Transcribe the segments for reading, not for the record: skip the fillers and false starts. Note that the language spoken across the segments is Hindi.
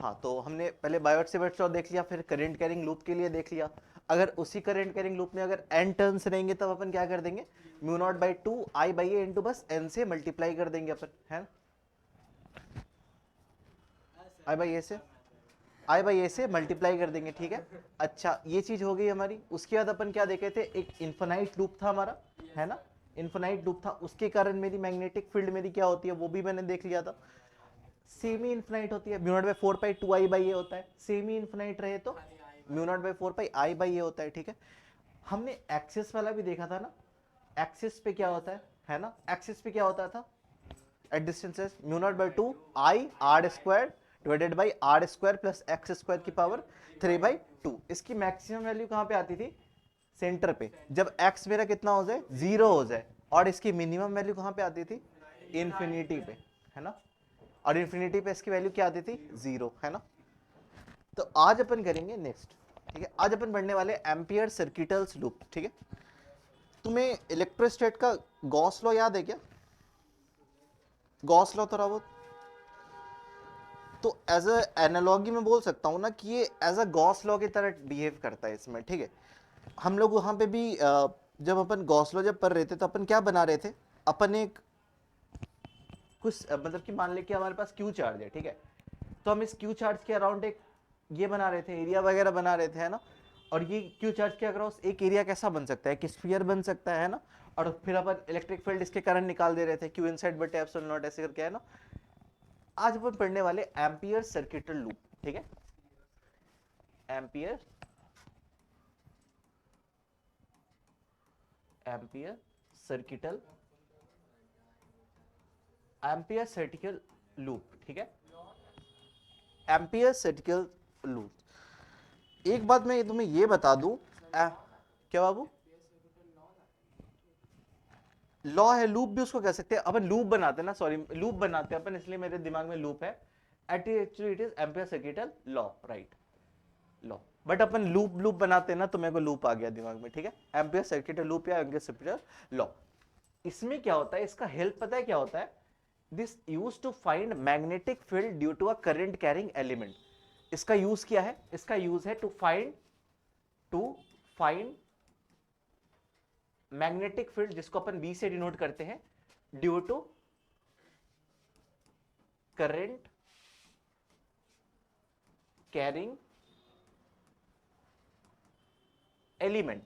हाँ, तो हमने पहले बायोट-सेवर्ट लॉ देख लिया, फिर करंट कैरिंग लूप के लिए देख लिया। अगर उसी करंट कैरिंग लूप में अगर n टर्न्स रहेंगे तब अपन क्या कर देंगे, mu naught by 2 I by A into बस n से मल्टीप्लाई कर देंगे अपन, है आई बाई ए से मल्टीप्लाई कर देंगे, ठीक है। अच्छा, ये चीज हो गई हमारी। उसके बाद अपन क्या देखे थे, एक इन्फिनाइट लूप था हमारा, है ना, इन्फिनाइट लूप था, उसके कारण मेरी मैग्नेटिक फील्ड मेरी क्या होती है वो भी मैंने देख लिया था, सेमी इन्फिनाइट होती है, mu naught by 4 pi 2 I by a होता है। सेमी इन्फिनाइट रहे तो mu naught by 4 pi I by a होता है, ठीक है। हमने एक्सिस वाला भी देखा था ना, एक्सिस पे क्या होता है ना, एक्सिस पे क्या होता था, at distances mu naught by 2 I R square divided by R square plus X square की पावर 3 बाई 2। इसकी मैक्सिमम वैल्यू कहां पे आती थी, सेंटर पे, जब एक्स मेरा कितना हो जाए, 0 हो जाए। और इसकी मिनिमम वैल्यू कहां पे आती थी, इन्फिनिटी पे, है ना, और इन्फिनिटी पे इसकी वैल्यू क्या आती थी, 0, है ना। तो आज अपन करेंगे नेक्स्ट, ठीक है, आज अपन पढ़ने वाले एम्पियर सर्किटल्स लूप, ठीक है। तुम्हें इलेक्ट्रोस्टैट का गॉस लॉ याद है क्या, गॉस लॉ थोड़ा बहुत, तो एज अ एनालॉजी में बोल सकता हूं ना कि ये एज अ गॉस लॉ की तरह बिहेव करता है इसमें, ठीक है। हम लोग वहां पे भी जब अपन गॉस लॉ जब पढ़ रहे थे तो अपन क्या बना रहे थे, अपन एक कुछ मतलब कि मान ले कि हमारे पास क्यू चार्ज है, ठीक है, तो हम इस क्यू चार्ज के अराउंड एक ये बना रहे थे, एरिया वगैरह बना रहे थे, है ना। और ये क्यू चार्ज के अक्रॉस एक एरिया कैसा बन सकता है, एक स्फीयर बन सकता है ना। और फिर अपन इलेक्ट्रिक फील्ड इसके करंट निकाल दे रहे थे, क्यू इनसाइड बटे एप्सिलॉन नॉट ऐसे करके, है ना। आज अपन पढ़ने वाले एम्पियर सर्किटल लूप, ठीक है, ampere circuital ampere circuital loop, ठीक है, एम्पियर सर्किटल लूप। एक बात मैं तुम्हें ये बता दूं, क्या बाबू, लॉ है, लूप भी उसको कह सकते हैं अपन, लूप बनाते हैं ना, सॉरी लूप बनाते हैं अपन, इसलिए मेरे दिमाग में लूप है। Actually it is ampere circuital law, right, law, but upon loop loop बनाते हैं ना, तो मेरे को लूप आ गया दिमाग में, ठीक है, एम्पियर सर्किटल लूप या एम्पियर सर्किटल लॉ। इसमें क्या होता है, इसका हेल्प पता है क्या होता है, this use to find magnetic field due to a current carrying element. इसका यूज क्या है, इसका यूज है टू फाइंड मैग्नेटिक फील्ड, जिसको अपन बी से डिनोट करते हैं, due to current carrying element.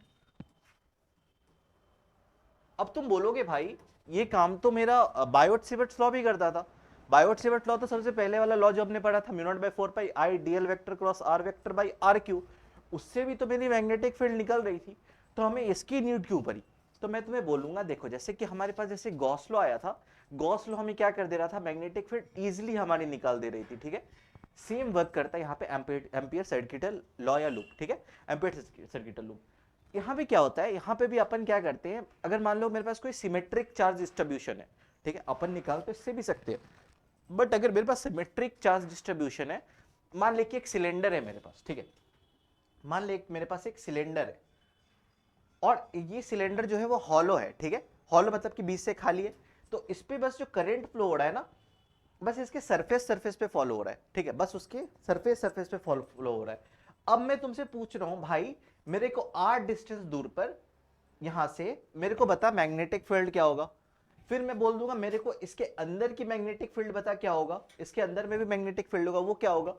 अब तुम बोलोगे भाई ये काम तो मेरा बायोट-सेवर्ट्स लॉ भी करता था। बायोट-सेवर्ट्स लॉ तो सबसे पहले वाला लॉ जो हमने पढ़ा था, mu naught by 4 pi I DL vector cross R vector by R cube, उससे भी तो मेरी मैग्नेटिक फील्ड निकल रही थी, तो हमें इसकी नीड क्यों पड़ी। तो मैं तुम्हें बोलूंगा, देखो जैसे कि हमारे पास जैसे गॉस लॉ आया था, गॉस लॉ हमें क्या कर दे रहा था, मैग्नेटिक फील्ड इजिली हमारी निकाल दे रही थी, ठीक है। सेम वर्क करता है यहाँ पे एम्पियर सर्किटल लॉ या लूप, ठीक है, एम्पियर सर्किटल लूप। यहाँ पे क्या होता है, यहाँ पे भी अपन क्या करते हैं, अगर मान लो मेरे पास कोई सिमेट्रिक चार्ज डिस्ट्रीब्यूशन है, ठीक है, अपन निकाल तो इससे भी सकते हैं, बट अगर मेरे पास सिमेट्रिक चार्ज डिस्ट्रीब्यूशन है, मान ले कि एक सिलेंडर है मेरे पास, ठीक है, मान ले मेरे पास एक सिलेंडर है, और ये सिलेंडर जो है वो हॉलो है, ठीक है, हॉलो मतलब कि बीच से खाली है, तो इस पे बस जो करंट फ्लो हो रहा है ना, बस इसके सरफेस पे फॉलो हो रहा है, ठीक है, बस उसके सरफेस पे फॉलो हो रहा है। अब मैं तुमसे पूछ रहा हूं भाई, मेरे को आर डिस्टेंस दूर पर यहां से मेरे को बता मैग्नेटिक फील्ड क्या होगा, फिर मैं बोल दूंगा मेरे को इसके अंदर की मैग्नेटिक फील्ड बता क्या होगा, इसके अंदर में भी मैग्नेटिक फील्ड होगा, वो क्या होगा,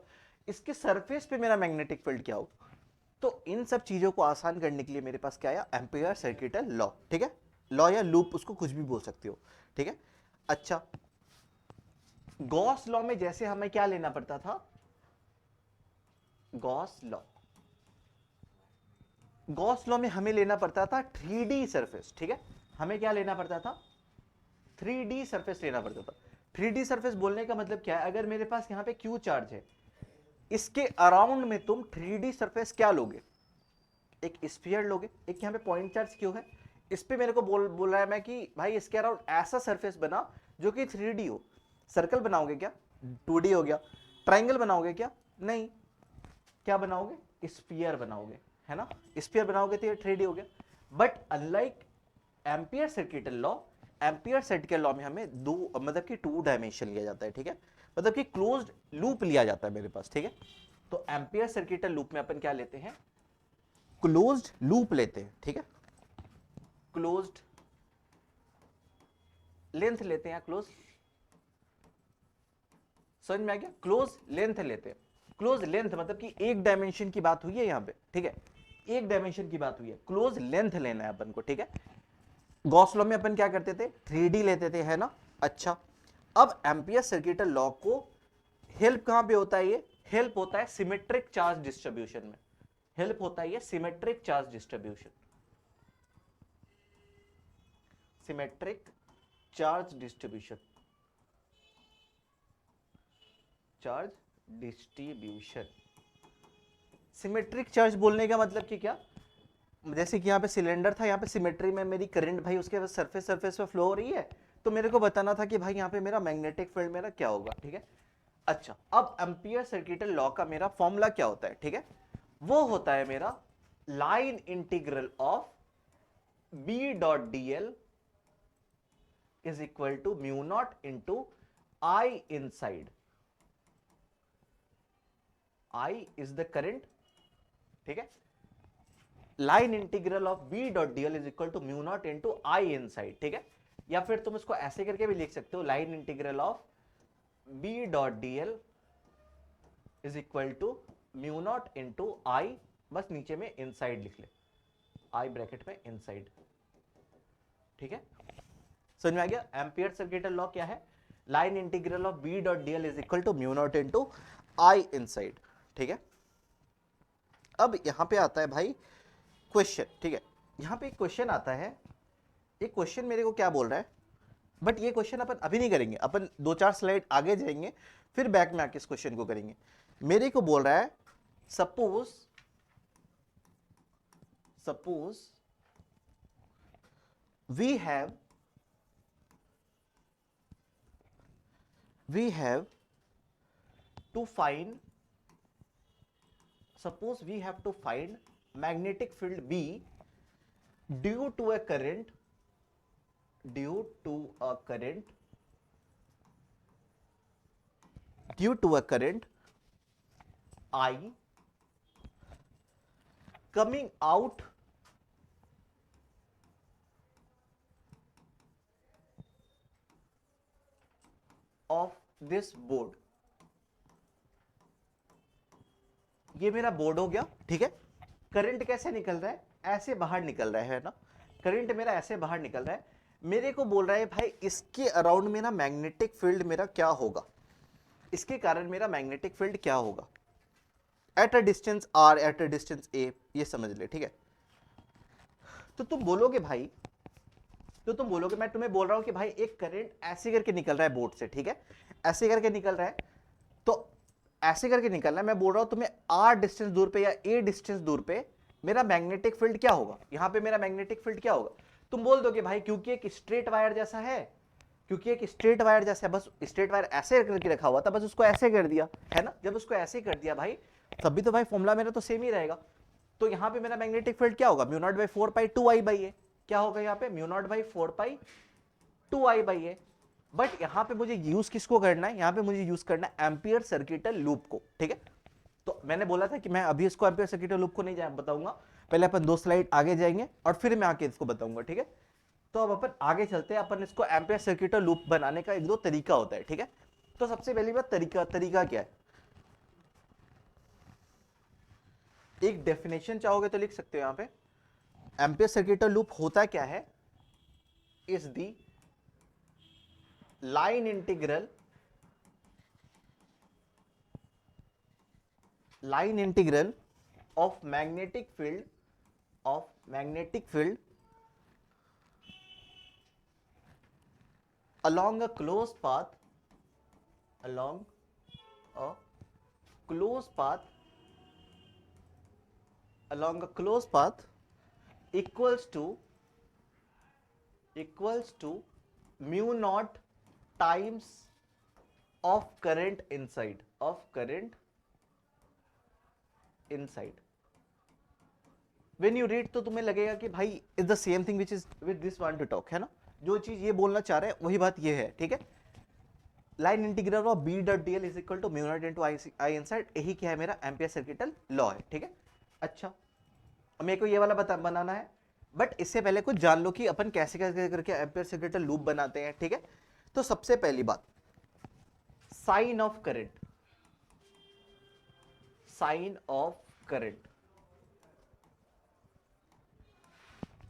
इसके सरफेस पे मेरा मैग्नेटिक फील्ड क्या होगा। तो इन सब चीजों को आसान करने के लिए मेरे पास क्या आया, एम्पियर सर्किटल लॉ, ठीक है, लॉ या लूप उसको कुछ भी बोल सकते हो, ठीक है। अच्छा, गॉस लॉ में जैसे हमें क्या लेना पड़ता था, गॉस लॉ में हमें लेना पड़ता था 3D सरफेस, ठीक है, हमें क्या लेना पड़ता था, 3D सरफेस लेना पड़ता था। 3D सरफेस बोलने का मतलब क्या है, अगर मेरे पास यहाँ पे क्यू चार्ज है, इसके अराउंड में तुम 3D सरफेस क्या लोगे, एक स्फीयर लोगे, एक यहाँ पे पॉइंट चार्ज क्यों है, इस पे मेरे को बोल रहा है मैं कि भाई इसके अराउंड ऐसा सरफेस बना जो कि 3D हो। सर्कल बनाओगे क्या, 2D हो गया। ट्राइंगल बनाओगे क्या, नहीं, क्या बनाओगे, स्फीयर बनाओगे, है ना, स्फीयर बनाओगे तो ये 3D हो गया। But unlike ampere circuital law, ampere circuital law में हमें दो मतलब कि 2 डायमेंशन लिया जाता है, ठीक है, मतलब कि क्लोज्ड लूप लिया जाता है मेरे पास, ठीक है। तो एम्पियर सर्किटल लूप में अपन क्या लेते हैं, क्लोज्ड लूप लेते हैं, ठीक है, क्लोज्ड लेंथ लेते हैं, क्लोज, समझ में आ गया, क्लोज लेंथ लेते हैं। क्लोज लेंथ मतलब कि एक डायमेंशन की बात हुई है यहां पे, ठीक है, एक डायमेंशन की बात हुई है, क्लोज लेंथ लेना है अपन को, ठीक है। गॉस लॉ में अपन क्या करते थे, 3D लेते थे, है ना। अच्छा, अब एम्पियर सर्किटल लॉ को हेल्प कहां पे होता है, ये हेल्प होता है सिमेट्रिक चार्ज डिस्ट्रीब्यूशन में, हेल्प होता है ये symmetric charge distribution, symmetric charge distribution, charge distribution. Symmetric charge बोलने का मतलब कि क्या, जैसे कि यहाँ पे सिलेंडर था, यहाँ पे सिमेट्री में मेरी करंट भाई उसके सरफेस सरफेस पे फ्लो हो रही है, तो मेरे को बताना था कि भाई यहाँ पे मेरा मैग्नेटिक फील्ड मेरा क्या होगा, ठीक है। अच्छा, अब एम्पियर सर्किटल लॉ का मेरा फॉर्मूला क्या होता है, ठीक है, वो होता है मेरा line integral of B dot D L is equal to mu naught into I inside, I is the current, ठीक है, line integral of B dot DL is equal to mu naught into I inside, ठीक है। या फिर तुम इसको ऐसे करके भी लिख सकते हो, line integral of B dot DL is equal to mu naught into I, बस नीचे में इनसाइड लिख ले, आई ब्रैकेट में इनसाइड, ठीक है। समझ में आ गया, एम्पियर सर्किटल लॉ क्या है, line integral of B dot DL is equal to mu naught into I inside, ठीक है। अब यहां पे आता है भाई क्वेश्चन, ठीक है, यहां पे एक क्वेश्चन आता है, एक क्वेश्चन मेरे को क्या बोल रहा है, बट ये क्वेश्चन अपन अभी नहीं करेंगे, अपन 2-4 स्लाइड आगे जाएंगे, फिर बैक में आके इस क्वेश्चन को करेंगे। मेरे को बोल रहा है suppose we have to find, suppose we have to find magnetic field B due to a current I coming out of this board, ये मेरा बोर्ड हो गया, ठीक है। करंट कैसे निकल रहा है, ऐसे बाहर निकल रहा है ना, करंट मेरा ऐसे बाहर निकल रहा है, मेरे को बोल रहा है भाई इसके अराउंड मेरा मैग्नेटिक फील्ड मेरा क्या होगा, इसके कारण मेरा मैग्नेटिक फील्ड क्या होगा at a distance r, at a distance a, ये समझ ले, ठीक है। तो तुम बोलोगे भाई, मैं तुम्हें बोल रहा हूं कि भाई एक करंट ऐसे करके निकल रहा है बोर्ड से, ठीक है, ऐसे करके निकल रहा है, तो ऐसे करके निकलना है, मैं बोल रहा हूं तुम्हें आर डिस्टेंस दूर पे या ए डिस्टेंस दूर पे मेरा मैग्नेटिक फील्ड क्या होगा, यहां पे मेरा मैग्नेटिक फील्ड क्या होगा। तुम बोल दोगे भाई क्योंकि एक स्ट्रेट वायर जैसा है, बस स्ट्रेट वायर ऐसे करके रखा हुआ था, बस उसको ऐसे कर दिया, है ना, जब उसको ऐसे कर दिया भाई तब भी तो भाई फॉर्मूला मेरा तो सेम ही रहेगा। तो यहां पे मेरा मैग्नेटिक फील्ड क्या होगा, mu naught by 4 pi 2 I by a, क्या होगा यहाँ पे mu naught by 4 pi 2 I by a. But यहां पे मुझे यूज किसको करना है, यहां पे मुझे यूज करना है एम्पियर सर्किटल लूप को, ठीक है। तो मैंने बोला था कि मैं अभी इसको एम्पियर सर्किटल लूप को नहीं बताऊंगा, पहले अपन 2 स्लाइड आगे जाएंगे और फिर मैं आके इसको बताऊंगा, ठीक है। तो अब अपन आगे चलते हैं, अपन इसको एम्पियर सर्किटल लूप बनाने का 1-2 तरीका होता है, ठीक है। तो सबसे पहली बात तरीका क्या है, एक डेफिनेशन चाहोगे तो लिख सकते हो यहां पे, एम्पियर सर्किटल लूप होता क्या है, is the line integral of magnetic field along a closed path equals to mu naught times of current inside, when you read तो तुम्हें लगेगा कि भाई is the same thing which is with this one to talk, है ना, जो चीज ये बोलना चाह रहे हैं वही बात ये है, ठीक है। Line integral of B dot D L is equal to mu naught into I inside, यही क्या है मेरा एम्पियर सर्किटल लॉ है, ठीक है। अच्छा अब मेरे को ये वाला बनाना है, बट इससे पहले कुछ जान लो कि अपन कैसे कैसे करके एम्पियर सर्किटल लूप बनाते हैं, ठीक है। तो सबसे पहली बात, sign of current, sign of current.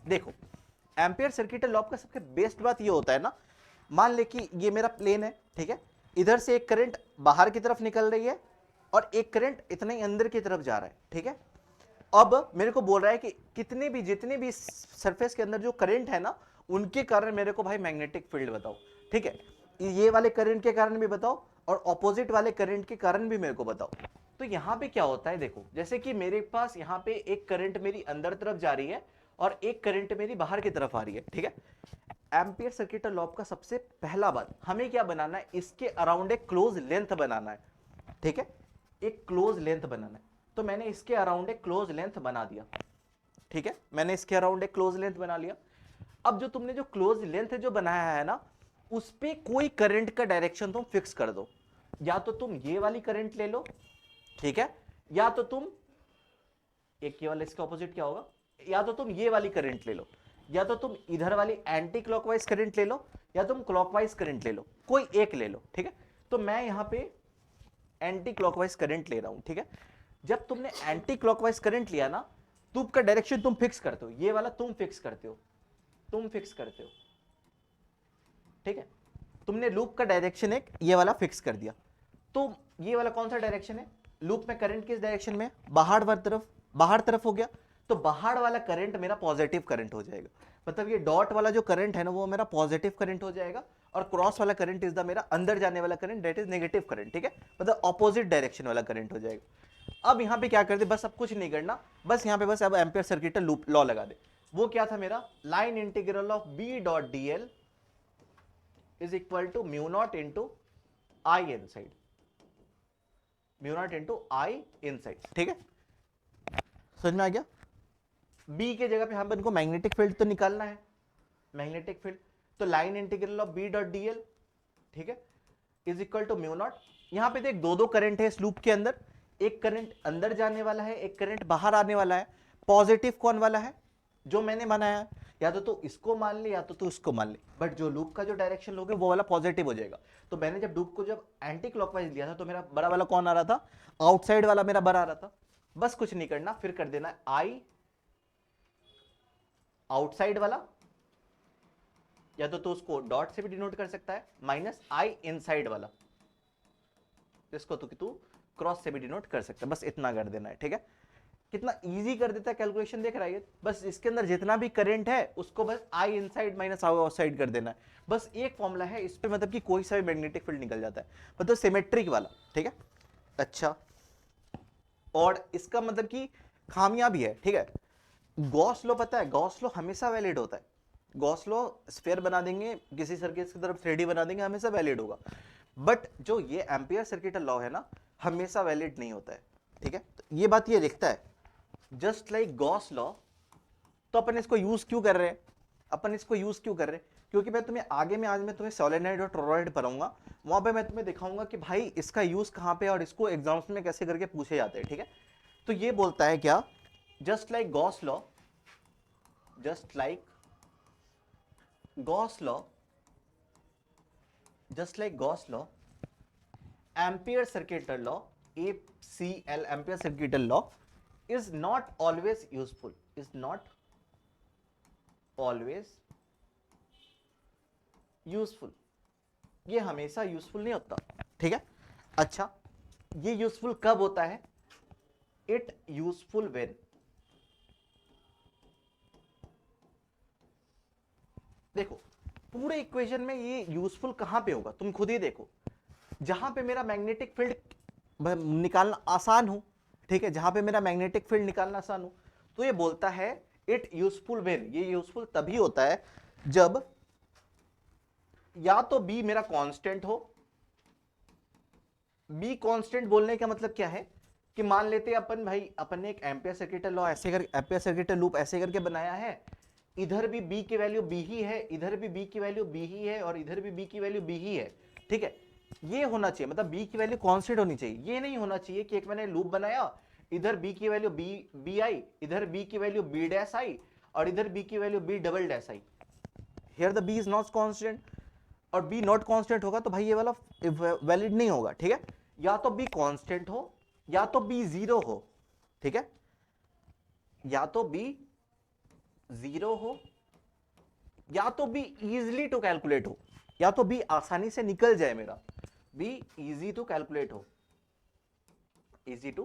देखो एम्पियर सर्किटल लॉ का सबसे बेस्ट बात ये होता है ना, मान ले कि ये मेरा प्लेन है, ठीक है, इधर से एक करंट बाहर की तरफ निकल रही है और एक करंट इतने ही अंदर की तरफ जा रहा है, ठीक है। अब मेरे को बोल रहा है कि जितने भी सरफेस के अंदर जो करंट है ना, उनके कारण मेरे को भाई मैग्नेटिक फील्ड बताओ, ठीक है। ये वाले करंट के कारण भी बताओ और ऑपोजिट वाले करंट के कारण भी मेरे को बताओ। तो यहां पे क्या होता है, देखो जैसे कि मेरे पास यहां पे एक करंट मेरी अंदर तरफ जा रही है और एक करंट मेरी बाहर की तरफ आ रही है, ठीक है। एम्पियर सर्किटल लॉ का सबसे पहला बात हमें क्या बनाना है, इसके अराउंड एक क्लोज लेंथ बनाना है, ठीक है, एक क्लोज लेंथ बनाना है। तो मैंने इसके अराउंड एक क्लोज लेंथ बना दिया, ठीक है, मैंने इसके अराउंड एक क्लोज लेंथ बना लिया। अब जो तुमने जो क्लोज लेंथ जो बनाया है ना, उस पे कोई करंट का डायरेक्शन तुम फिक्स कर दो, या तो तुम ये वाली करंट ले लो, ठीक है, या तो तुम एक ये वाला, इसका ऑपोजिट क्या होगा, या तो तुम ये वाली करंट ले लो, या तो तुम इधर वाली एंटी क्लॉकवाइज करंट ले लो, या तुम क्लॉकवाइज करंट ले लो, कोई एक ले लो, ठीक है। तो मैं यहां पे एंटी क्लॉकवाइज करंट ले रहा हूं, ठीक है। जब तुमने एंटी क्लॉकवाइज करंट लिया ना, लूप का डायरेक्शन तुम फिक्स करते हो, ये वाला तुम फिक्स करते हो, ठीक है। तुमने लूप का डायरेक्शन एक ये वाला फिक्स कर दिया। तो ये वाला कौन सा डायरेक्शन है, लूप में करंट किस डायरेक्शन में, बाहर तरफ हो गया, तो बाहर वाला करंट मेरा पॉजिटिव करंट हो जाएगा। मतलब ये डॉट वाला जो करंट है ना, वो मेरा पॉजिटिव करंट हो जाएगा, और क्रॉस वाला करंट इज द मेरा अंदर जाने वाला current, that is negative current, ठीक है, मतलब ऑपोजिट डायरेक्शन वाला करंट हो जाएगा। अब यहां पे क्या कर दे, बस अब कुछ नहीं करना, बस यहां पे बस अब एम्पियर सर्किटल लूप लॉ लगा दे। वो क्या था मेरा, line integral of B dot D L is equal to mu naught into I inside, mu naught into I inside, ठीक है, समझ में आ गया। बी के जगह पे हम इनको मैग्नेटिक फील्ड तो निकालना है, मैग्नेटिक फील्ड, तो line integral of B dot D l, ठीक है, is equal to mu naught. यहां पे देख दो करंट है इस लूप के अंदर, एक करंट अंदर जाने वाला है, एक करंट बाहर आने वाला है। पॉजिटिव कौन वाला है, जो मैंने बनाया, या तो इसको मान ले या तो इसको मान ले, बट जो लूप का जो डायरेक्शन लोगे वो वाला पॉजिटिव हो जाएगा। तो मैंने जब लूप को जब एंटी क्लॉकवाइज लिया था, तो मेरा बड़ा वाला कौन आ रहा था, आउटसाइड वाला मेरा बड़ा आ रहा था। बस कुछ नहीं करना, फिर कर देना आई आउटसाइड वाला, या तो उसको डॉट से भी डिनोट कर सकता है, माइनस आई इनसाइड वाला, इसको तो कि तू क्रॉस से भी डिनोट कर सकता है, बस इतना कर देना है, ठीक है। कितना इजी कर देता है कैलकुलेशन, देख रहा है, बस इसके अंदर जितना भी करंट है उसको बस आई इनसाइड माइनस आई आउटसाइड कर देना है, बस एक फॉर्मूला है इस पे, मतलब कि कोई सा भी मैग्नेटिक फील्ड निकल जाता है, मतलब सिमेट्रिक वाला, ठीक है। अच्छा, और इसका मतलब कि खामियां भी है, ठीक है। गॉस लॉ पता है, गॉस लॉ हमेशा वैलिड होता है, गॉस लॉ स्फीयर बना देंगे किसी सर्किट की तरफ 3D बना देंगे, हमेशा वैलिड होगा, बट जो ये एम्पियर सर्किटल लॉ है ना, हमेशा वैलिड नहीं होता है, ठीक है। तो ये बात ये लिखता है, जस्ट लाइक गॉस लॉ। तो अपन इसको यूज क्यों कर रहे हैं, क्योंकि मैं तुम्हें आगे में आज मैं तुम्हें सोलेनॉइड और टोरॉइड पढ़ाऊंगा, वहां पे मैं तुम्हें दिखाऊंगा कि भाई इसका यूज कहां पे और इसको एग्जाम्स में कैसे करके पूछे जाते हैं, ठीक है। तो ये बोलता है क्या, just like Gauss law, just like Gauss law, ampere circuital law, ACL ampere circuital law is not always useful, ये हमेशा यूजफुल नहीं होता, ठीक है। अच्छा, ये यूजफुल कब होता है, इट यूजफुल व्हेन, देखो पूरे इक्वेशन में ये यूजफुल कहां पे होगा, तुम खुद ही देखो, जहां पे मेरा मैग्नेटिक फील्ड निकालना आसान हो, ठीक है, जहां पे मेरा मैग्नेटिक फील्ड निकालना आसान हो, तो ये बोलता है इट यूजफुल व्हेन, ये यूजफुल तभी होता है जब या तो बी मेरा कांस्टेंट हो। बी कांस्टेंट बोलने का मतलब क्या है कि मान लेते अपन भाई, अपन ने एक एम्पियर सर्किटल लॉ ऐसे कर, एम्पियर सर्किटल लूप ऐसे करके बनाया है, इधर भी बी की वैल्यू बी ही है, इधर भी बी की वैल्यू बी ही है, और इधर भी बी की वैल्यू बी ही है, ठीक है। ये होना चाहिए, मतलब बी की वैल्यू कांस्टेंट होनी चाहिए। ये नहीं होना चाहिए कि एक मैंने लूप बनाया, इधर बी की वैल्यू बी आई, इधर बी की वैल्यू बी डैश आई, और इधर बी की value B double dash I. Here the B is not constant, और बी नॉट कांस्टेंट होगा तो भाई ये वाला वैलिड नहीं होगा, ठीक है। या तो बी कांस्टेंट हो, या तो बी जीरो हो, ठीक है, या तो बी जीरो हो, या तो बी इजिली टू कैलकुलेट हो, या तो बी आसानी से निकल जाए मेरा, बी इजी टू कैलकुलेट हो, इजी टू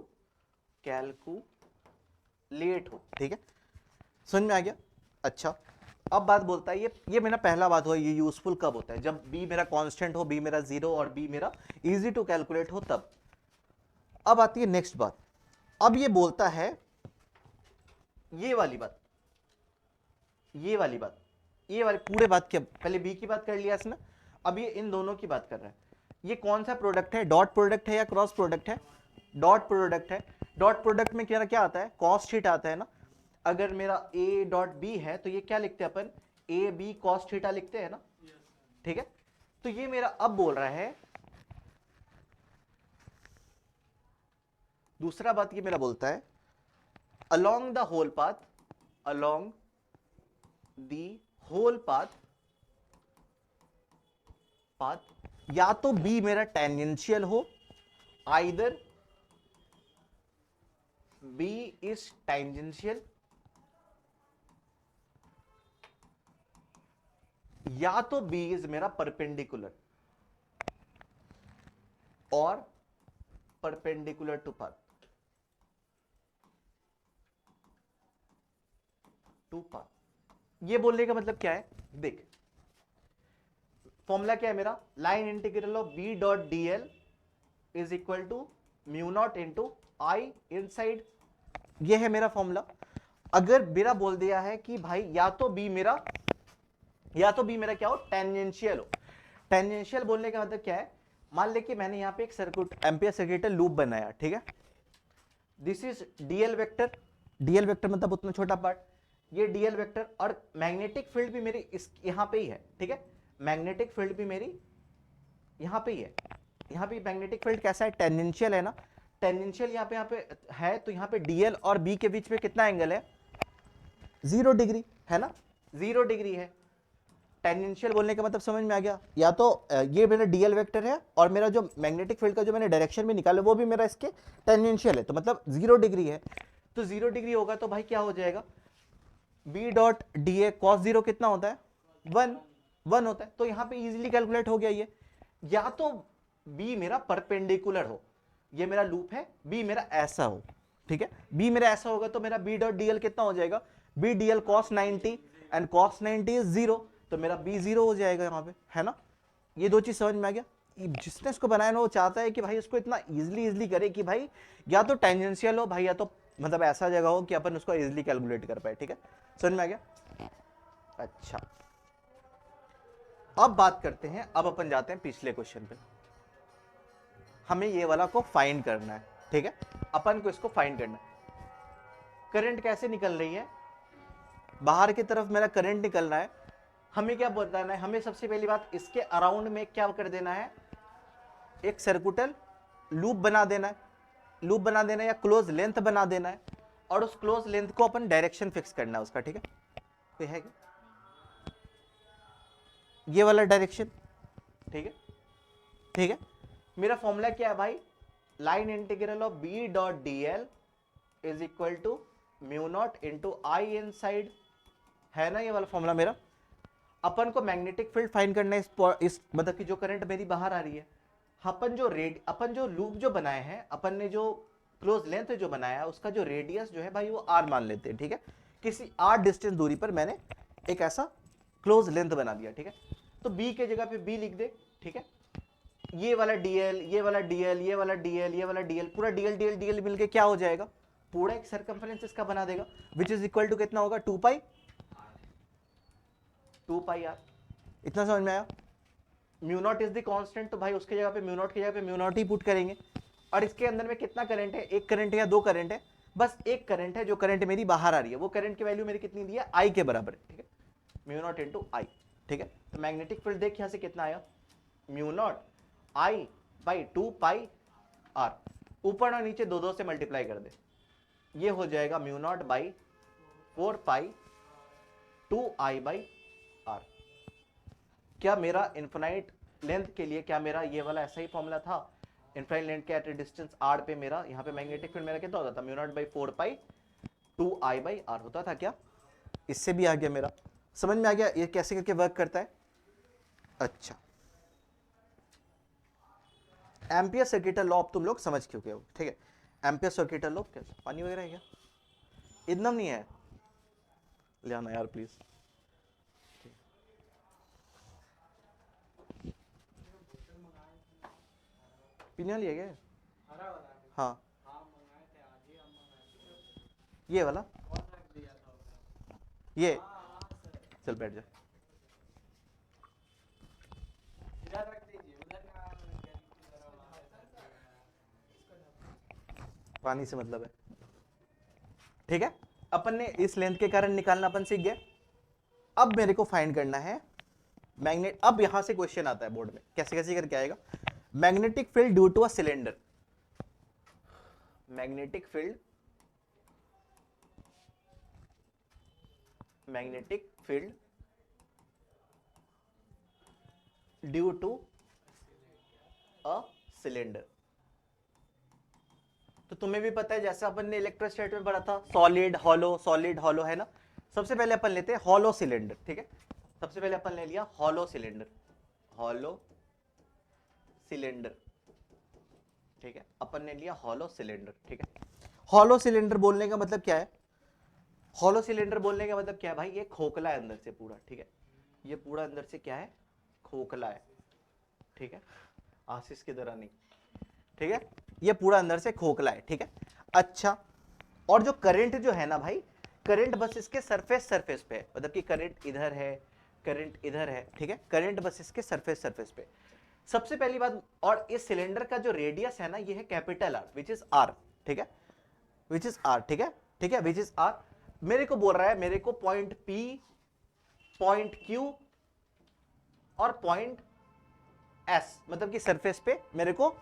कैलकुलेट हो, ठीक है। समझ में आ गया? अच्छा, अब बात बोलता है ये मेरा पहला बात हुआ, ये यूजफुल कब होता है, जब बी मेरा कांस्टेंट हो, बी मेरा जीरो और बी मेरा इजी टू कैलकुलेट हो तब। अब आती है नेक्स्ट बात, अब ये बोलता है ये वाली बात, ये वाली बात, ये वाली पूरे बात की, पहले बी की बात कर लिया इसने, अब ये इन दोनों की बात कर रहा है। ये कौन सा प्रोडक्ट है, डॉट प्रोडक्ट है या क्रॉस प्रोडक्ट है? डॉट प्रोडक्ट है। डॉट प्रोडक्ट में क्या आता है, कॉस थीटा आता है ना। अगर मेरा ए डॉट बी है तो ये क्या लिखते हैं अपन, ए बी कॉस थीटा लिखते हैं ना, ठीक है। तो ये मेरा अब बोल रहा है, दूसरा बात ये मेरा बोलता है along the whole path, along the whole path, या तो बी मेरा टेंजेंशियल हो, आइदर बी इज टेंजेंशियल, या तो बी इज मेरा परपेंडिकुलर और परपेंडिकुलर टू पाथ, ये बोलने का मतलब क्या है, देख फॉर्मूला क्या है मेरा, line integral of B dot D L is equal to mu naught into I inside, ये है मेरा फॉर्मूला। अगर मेरा बोल दिया है कि भाई या तो बी मेरा क्या हो, टेंजेंशियल हो। टेंजेंशियल बोलने का मतलब क्या है, मान ले कि मैंने यहां पे एक सर्किट एम्पियर सर्किटल लूप बनाया, ठीक है, this is DL vector, DL vector मतलब उतना छोटा पार्ट, ये डीएल वेक्टर, और मैग्नेटिक फील्ड भी मेरी इस यहां पे ही है, ठीक है, मैग्नेटिक फील्ड भी मेरी यहां पे ही है। यहां पे मैग्नेटिक फील्ड कैसा है, टेंजेंशियल है ना, टेंजेंशियल यहाँ पे है, तो यहाँ पे डीएल और बी के बीच में कितना एंगल है, 0 डिग्री है ना, 0 डिग्री है। टेंजेंशियल बोलने का मतलब समझ में आ गया, या तो ये मेरा डीएल वेक्टर है और मेरा जो मैग्नेटिक फील्ड का जो मैंने डायरेक्शन भी निकाला वो भी मेरा इसके टेंजेंशियल है, तो मतलब 0 डिग्री है। तो 0 डिग्री होगा तो भाई क्या हो जाएगा, B dot d A cos 0 कितना होता है, 1 होता है। तो यहां पे इजीली कैलकुलेट हो गया ये, या तो बी मेरा परपेंडिकुलर हो, ये मेरा लूप है, बी मेरा ऐसा हो, ठीक है, बी मेरा ऐसा होगा तो मेरा बी डॉट डीएल कितना हो जाएगा, B dl cos 90 and cos 90 is 0, तो मेरा बी 0 हो जाएगा यहाँ पे, है ना। ये दो चीज समझ में आ गया। जिसने इसको बनाया ना वो चाहता है कि भाई इसको इतना इजीली करे कि भाई या तो टेंजेंशियल हो भाई, या तो मतलब ऐसा जगह हो कि अपन उसको इजीली कैलकुलेट कर पाए, ठीक है, समझ में आ गया। अच्छा, अब बात करते हैं, अब अपन जाते हैं पिछले क्वेश्चन पे, हमें ये वाला को फाइंड करना है, ठीक है, अपन को इसको फाइंड करना है। करंट कैसे निकल रही है, बाहर की तरफ मेरा करंट निकल रहा है, हमें क्या बताना है, हमें सबसे पहली बात इसके अराउंड में क्या कर देना है, एक सर्कुलर लूप बना देना है, लूप बना देना है या क्लोज लेंथ बना देना है, और उस क्लोज लेंथ को अपन डायरेक्शन फिक्स करना है उसका, ठीक है, कोई है क्या, ये वाला डायरेक्शन, ठीक है, ठीक है। मेरा फॉर्मूला क्या है भाई, line integral of B dot D L is equal to mu naught into I inside, है ना ये वाला फॉर्मूला मेरा। अपन को मैग्नेटिक फील्ड फाइंड करना है, इस मतलब कि जो करंट मेरी बाहर आ रही है, अपन जो लूप जो बनाए हैं, अपन ने जो क्लोज लेंथ जो बनाया है उसका जो रेडियस जो है भाई वो r मान लेते हैं, ठीक है, किसी r डिस्टेंस दूरी पर मैंने एक ऐसा क्लोज लेंथ बना दिया, ठीक है, तो b के जगह पे b लिख दे, ठीक है, ये वाला dl, ये वाला dl, ये वाला dl, ये वाला dl, पूरा dl dl dl मिलके क्या हो जाएगा, पूरा एक सर्कमफरेंस इसका बना देगा, विच इज इक्वल टू कितना होगा, 2 पाई r। इतना समझ में आया। Mu not is the constant, तो भाई उसके जगह पे म्यू नॉट की जगह पे म्यू नॉट ही पुट करेंगे, और इसके अंदर में कितना करंट है, एक करंट है या दो करंट है, बस एक करंट है जो करंट मेरी बाहर आ रही है, वो करंट की वैल्यू मेरी कितनी दी है, आई के बराबर, ठीक है, म्यू नॉट इंटू आई, ठीक है। तो मैग्नेटिक फील्ड देख यहां से कितना आया, mu naught I by 2 pi r, ऊपर और नीचे दो से मल्टीप्लाई कर दे, ये हो जाएगा mu naught by 4 pi 2 I by r. क्या मेरा इन्फिनाइट लेंथ के लिए क्या मेरा ये वाला ऐसा ही फॉर्मूला था? इन्फिनाइट लेंथ के एट ए डिस्टेंस आर पे मेरा यहाँ पे मैग्नेटिक फील्ड मेरा कितना होता था? Mu naught by 4 pi 2 I by r होता था क्या? इससे भी आ गया मेरा, समझ में आ गया ये कैसे करके वर्क करता है। अच्छा, एम्पियर सर्किटल लॉ अब तुम लोग समझ चुके हो, ठीक है। एम्पियर सर्किटल लॉ कैसे, पानी वगैरह है क्या? इतना नहीं है, ले आना यार प्लीज। पीने लिया क्या? हाँ, ये वाला, ये चल बैठ जा। पानी से मतलब है, ठीक है। अपन ने इस लेंथ के कारण निकालना अपन सीख गए। अब मेरे को फाइंड करना है मैग्नेट। अब यहां से क्वेश्चन आता है बोर्ड में, कैसे कैसे करके आएगा। Magnetic field due to a cylinder, magnetic field, magnetic field due to a cylinder. तो तुम्हें भी पता है, जैसे अपन ने इलेक्ट्रोस्टैट में पढ़ा था, सॉलिड हॉलो, सॉलिड हॉलो, है ना। सबसे पहले अपन लेते हैं हॉलो सिलेंडर, ठीक है। सबसे पहले अपन ले लिया हॉलो सिलेंडर, हॉलो सिलेंडर, ठीक है। अपन ने लिया हॉलो सिलेंडर, ठीक है। हॉलो सिलेंडर बोलने का मतलब क्या है? हॉलो सिलेंडर बोलने का मतलब क्या है भाई? ये खोखला है अंदर से पूरा, ठीक है। ये पूरा अंदर से क्या है? खोखला है, ठीक है। आशीष की तरह नहीं, ठीक है। ये पूरा अंदर से खोखला है, ठीक है। अच्छा, और जो करंट जो है ना भाई, करंट बस इसके सरफेस सरफेस पे है, मतलब कि करंट इधर है, करंट इधर है, ठीक है। करंट बस इसके सरफेस सरफेस पे। सबसे पहली बात, और इस सिलेंडर का जो रेडियस है ना, ये है capital R, which is R, ठीक है, विच इज आर, ठीक है, ठीक है, विच इज आर। मेरे को बोल रहा है, मेरे को पॉइंट पी, पॉइंट क्यू और पॉइंट एस, मतलब कि सरफेस पे मेरे को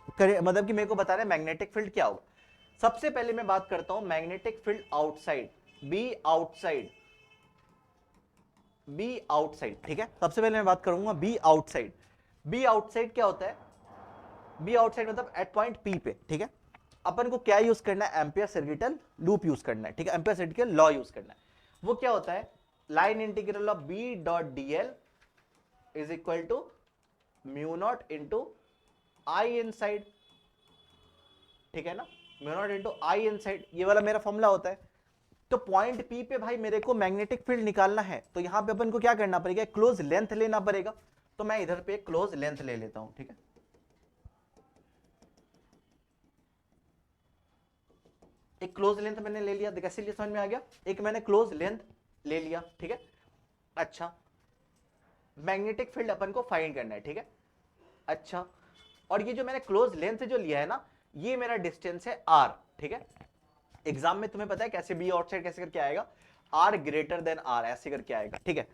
मतलब कि मेरे को बता रहा है मैग्नेटिक फील्ड क्या होगा। सबसे पहले मैं बात करता हूं magnetic field outside, B outside, B outside, ठीक है। सबसे पहले मैं बात करूंगा बी आउटसाइड। बी आउटसाइड क्या होता है? बी आउटसाइड मतलब एट पॉइंट पी पे, ठीक है। अपन को क्या यूज करना है? एम्पियर सर्किटल लूप यूज करना है, ठीक है। एम्पियर सर्किटल लॉ यूज करना है। वो क्या होता है? Line integral of B dot DL is equal to mu naught into I inside, ठीक है ना। Mu naught into I inside, ये वाला मेरा फॉर्मूला होता है। तो पॉइंट पी पे भाई मेरे को मैग्नेटिक फील्ड निकालना है, तो यहां पे अपन को क्या करना पड़ेगा? क्लोज लेंथ लेना पड़ेगा। तो मैं इधर पे क्लोज लेंथ ले लेता हूं, ठीक है। एक क्लोज लेंथ मैंने ले लिया, कैसे लिया समझ में आ गया? एक मैंने क्लोज लेंथ ले लिया, ठीक है। अच्छा, मैग्नेटिक फील्ड अपन को फाइंड करना है, ठीक है। अच्छा, और ये जो मैंने क्लोज लेंथ जो लिया है ना, ये मेरा डिस्टेंस है आर, ठीक है। एग्जाम में तुम्हें पता है कैसे बी आउटसाइड कैसे करके आएगा? आर ग्रेटर देन आर, ऐसे करके आएगा, ठीक है,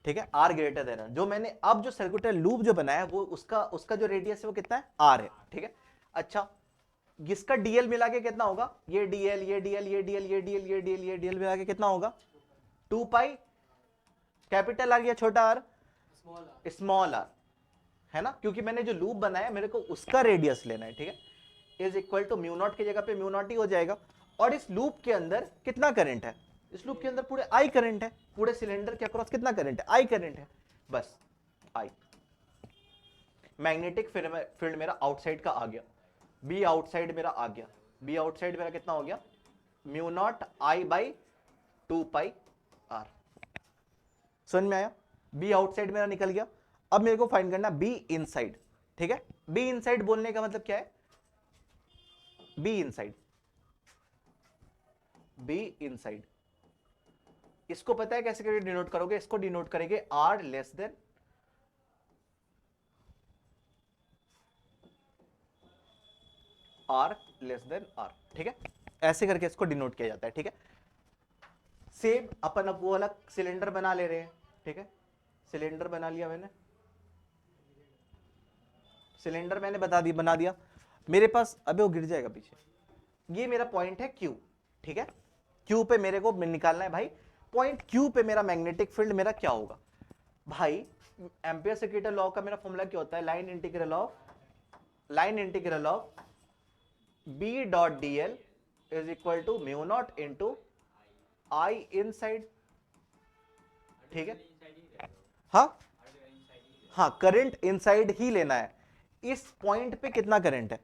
ठीक है। आर ग्रेटर देन आर, जो मैंने अब जो सर्कुलर लूप जो बनाया वो उसका उसका जो रेडियस है वो कितना है? आर है, ठीक है। अच्छा, इसका डीएल मिला के कितना होगा? ये डीएल, ये डीएल, ये डीएल, ये डीएल, ये डीएल, ये डीएल मिला के कितना होगा? 2 पाई, कैपिटल आर या छोटा आर? स्मॉल आर, है ना, क्योंकि मैंने जो लूप बनाया मेरे को उसका रेडियस लेना है, ठीक है। Is equal to mu naught की जगह पे म्यू नॉट ही हो जाएगा। और इस लूप के अंदर कितना करंट है? इस लूप के अंदर पूरे आई करंट है, पूरे सिलेंडर के अक्रॉस कितना करंट है? आई करंट है, बस आई। मैग्नेटिक फील्ड मेरा आउटसाइड का आ गया, बी आउटसाइड मेरा आ गया। बी आउटसाइड मेरा कितना हो गया? Mu naught I by 2 pi r. समझ में आया? बी आउटसाइड मेरा निकल गया। अब मेरे को फाइंड करना बी इनसाइड, ठीक है। बी इनसाइड बोलने का मतलब क्या है? बी इनसाइड, बी इनसाइड, इसको पता है कैसे करके डिनोट करोगे? इसको डिनोट करेंगे r less than, r less than r, ठीक है। ऐसे करके इसको डिनोट किया जाता है, ठीक है। सेम अपन अब वो वाला सिलेंडर बना ले रहे हैं, ठीक है। सिलेंडर बना लिया मैंने, सिलेंडर मैंने बना दिया मेरे पास। अबे वो गिर जाएगा पीछे। ये मेरा पॉइंट है क्यू, ठीक है। क्यू पे मेरे को निकालना है भाई, पॉइंट क्यू पे मेरा मैग्नेटिक फील्ड मेरा क्या होगा भाई। एम्पियर सर्किटल लॉ का मेरा फॉर्मूला क्या होता है, line integral of B dot D L is equal to mu naught into I inside, ठीक है। हाँ हाँ, करंट इनसाइड ही लेना है। इस पॉइंट पे कितना करंट है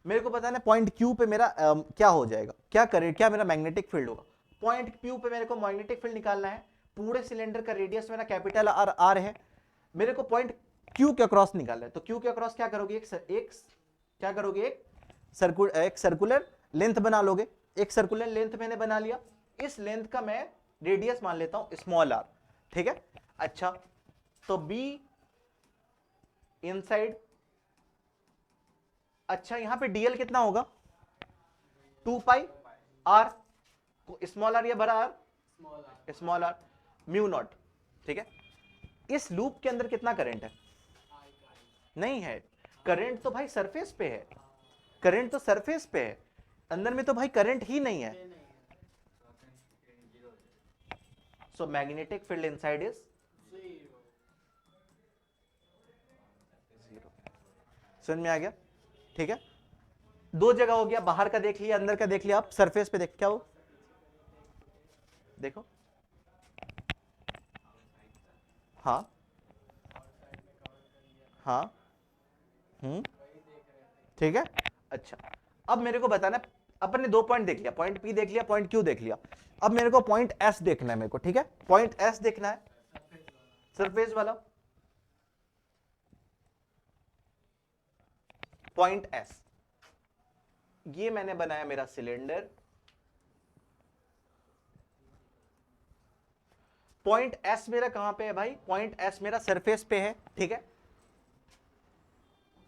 मेरे को पता है ना, पॉइंट क्यू पे मेरा क्या हो जाएगा, क्या करंट, क्या मेरा मैग्नेटिक फील्ड होगा। पॉइंट क्यू पे मेरे को मैग्नेटिक फील्ड निकालना है। पूरे सिलेंडर का रेडियस मेरा कैपिटल आर आर है, मेरे को पॉइंट क्यू के अक्रॉस निकालना है। तो क्यू के अक्रॉस क्या करोगे, एक सर्कुलर लेंथ बना लोगे। एक सर्कुलर लेंथ मैंने बना लिया, इस लेंथ का मैं रेडियस मान लेता हूं स्मॉल आर, ठीक है। अच्छा, तो बी इनसाइड, अच्छा यहां पे डीएल कितना होगा, 2 पाई आर, स्मॉल आर या बड़ा r, small r, mu naught, ठीक है। इस लूप के अंदर कितना करंट है, नहीं है करंट, तो भाई सरफेस पे है, करंट तो सरफेस पे है, अंदर में तो भाई करंट ही नहीं है। So magnetic field inside is 0। समझ में आ गया, ठीक है। दो जगह हो गया, बाहर का देख लिया, अंदर का देख लिया। आप सरफेस पे देख, क्या हो, देखो, हाँ हाँ, ठीक है। अच्छा, अब मेरे को बताना, अपन ने दो पॉइंट देख लिया, पॉइंट पी देख लिया, पॉइंट क्यू देख लिया। अब मेरे को पॉइंट एस देखना है, मेरे को, ठीक है। पॉइंट एस देखना है, सरफेस वाला पॉइंट एस। ये मैंने बनाया मेरा सिलेंडर, पॉइंट एस मेरा कहां पे है भाई, पॉइंट एस मेरा सरफेस पे है, ठीक है।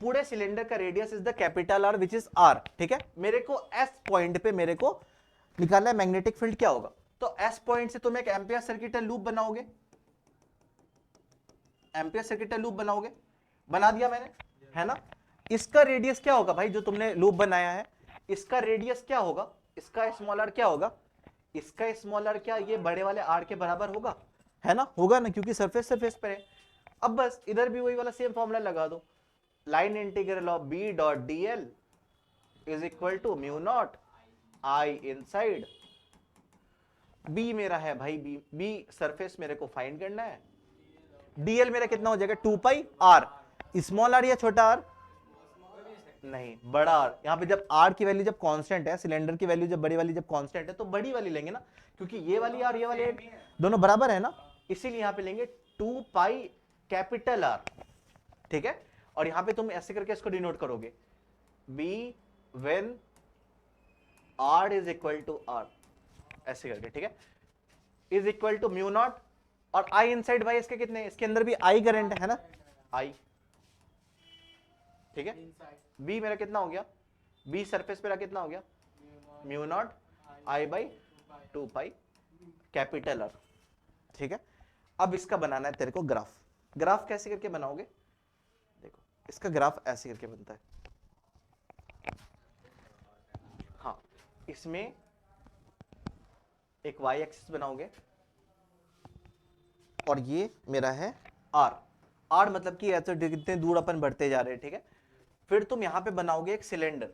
पूरे सिलेंडर का radius is the capital R which is R, ठीक है। मेरे को एस पॉइंट पे मेरे को निकालना है मैग्नेटिक फील्ड क्या होगा। तो एस पॉइंट से तुम एक एम्पियर सर्किटल लूप बनाओगे, एम्पियर सर्किटल लूप बनाओगे, बना दिया मैंने, है ना। इसका रेडियस क्या होगा भाई, जो तुमने लूप बनाया है, इसका रेडियस क्या होगा, इसका स्मॉल आर क्या होगा, इसका स्मॉल आर क्या ये बड़े वाले आर के बराबर होगा, है ना, होगा ना, क्योंकि सरफेस पर है। अब बस इधर भी वही वाला सेम फॉर्मूला लगा दो, line integral of B dot D L is equal to mu naught I inside. B मेरा है भाई, बी सरफेस मेरे को फाइंड करना है। डीएल मेरा कितना हो जाएगा, 2 पाई आर, स्मॉल आर या छोटा आर, नहीं बड़ा आर। यहां पे जब आर की वैल्यू जब कांस्टेंट है, सिलेंडर की वैल्यू जब बड़ी वाली जब कांस्टेंट है, तो बड़ी वाली लेंगे ना, क्योंकि ये वाली आर ये वाली दोनों बराबर है ना, इसीलिए यहां पे लेंगे 2 पाई कैपिटल आर, ठीक है। और यहां पे तुम ऐसे करके इसको डिनोट करोगे, B when R is equal to r, ऐसे करके, ठीक है, is equal to mu naught, और आई इनसाइड भाई इसके कितने, इसके अंदर भी आई करंट है ना, आई, ठीक है। बी मेरा कितना हो गया, बी सरफेस मेरा कितना हो गया, mu naught I by 2 pi capital are, ठीक है। अब इसका बनाना है तेरे को ग्राफ। ग्राफ कैसे करके बनाओगे, देखो इसका ग्राफ ऐसे करके बनता है, हाँ, इसमें एक y एक्सिस बनाओगे, और ये मेरा है r, r मतलब कि ऐसे कितने दूर अपन बढ़ते जा रहे हैं, ठीक है। फिर तुम यहां पे बनाओगे एक सिलेंडर,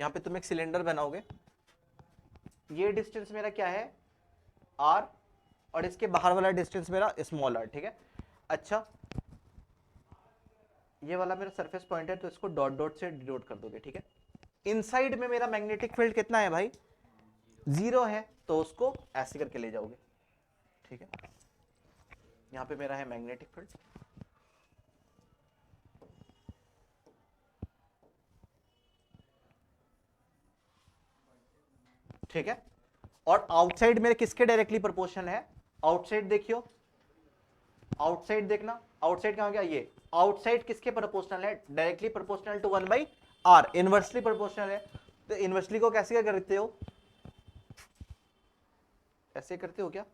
यहां पे तुम एक सिलेंडर बनाओगे। ये डिस्टेंस मेरा क्या है, r, और इसके बाहर वाला डिस्टेंस मेरा स्मॉल r, ठीक है। अच्छा, ये वाला मेरा सरफेस पॉइंट है, तो इसको डॉट डॉट से डिनोट कर दोगे, ठीक है। इनसाइड में मेरा मैग्नेटिक फील्ड कितना है भाई, 0 है, तो उसको ऐसे करके ले जाओगे, ठीक है। यहां पे मेरा है मैग्नेटिक फील्ड, ठीक है। और आउटसाइड मेरे किसके डायरेक्टली प्रोपोर्शनल है, आउटसाइड देखियो, आउटसाइड देखना, आउटसाइड कहां गया, ये आउटसाइड किसके प्रोपोर्शनल है, directly proportional to 1/r, inversely proportional है। तो इनवर्सली को कैसे क्या करते हो, ऐसे करते हो क्या?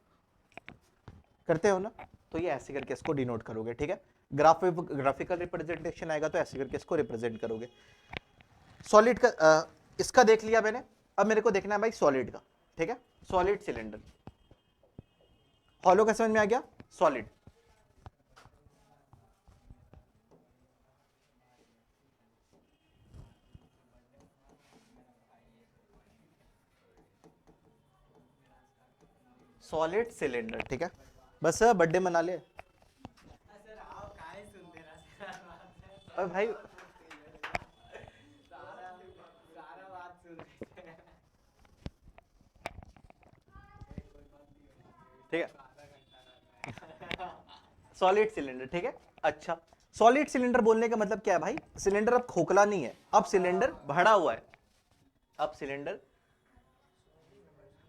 करते हो ना? तो ये ऐसे करके इसको डिनोट करोगे, ठीक है। ग्राफिकल रिप्रेजेंटेशन आएगा तो ऐसे करके इसको रिप्रेजेंट करोगे। सॉलिड का इसका देख लिया मैंने, अब मेरे को देखना है भाई सॉलिड का, ठीक है। सॉलिड सिलेंडर, हॉलो का समझ में आ गया, सॉलिड। सॉलिड सिलेंडर, ठीक है। बस बर्थडे मना ले। अरे भाई ठीक है, सॉलिड सिलेंडर, ठीक है। अच्छा, सॉलिड सिलेंडर बोलने का मतलब क्या है भाई? सिलेंडर अब खोखला नहीं है, अब सिलेंडर भरा हुआ है। अब सिलेंडर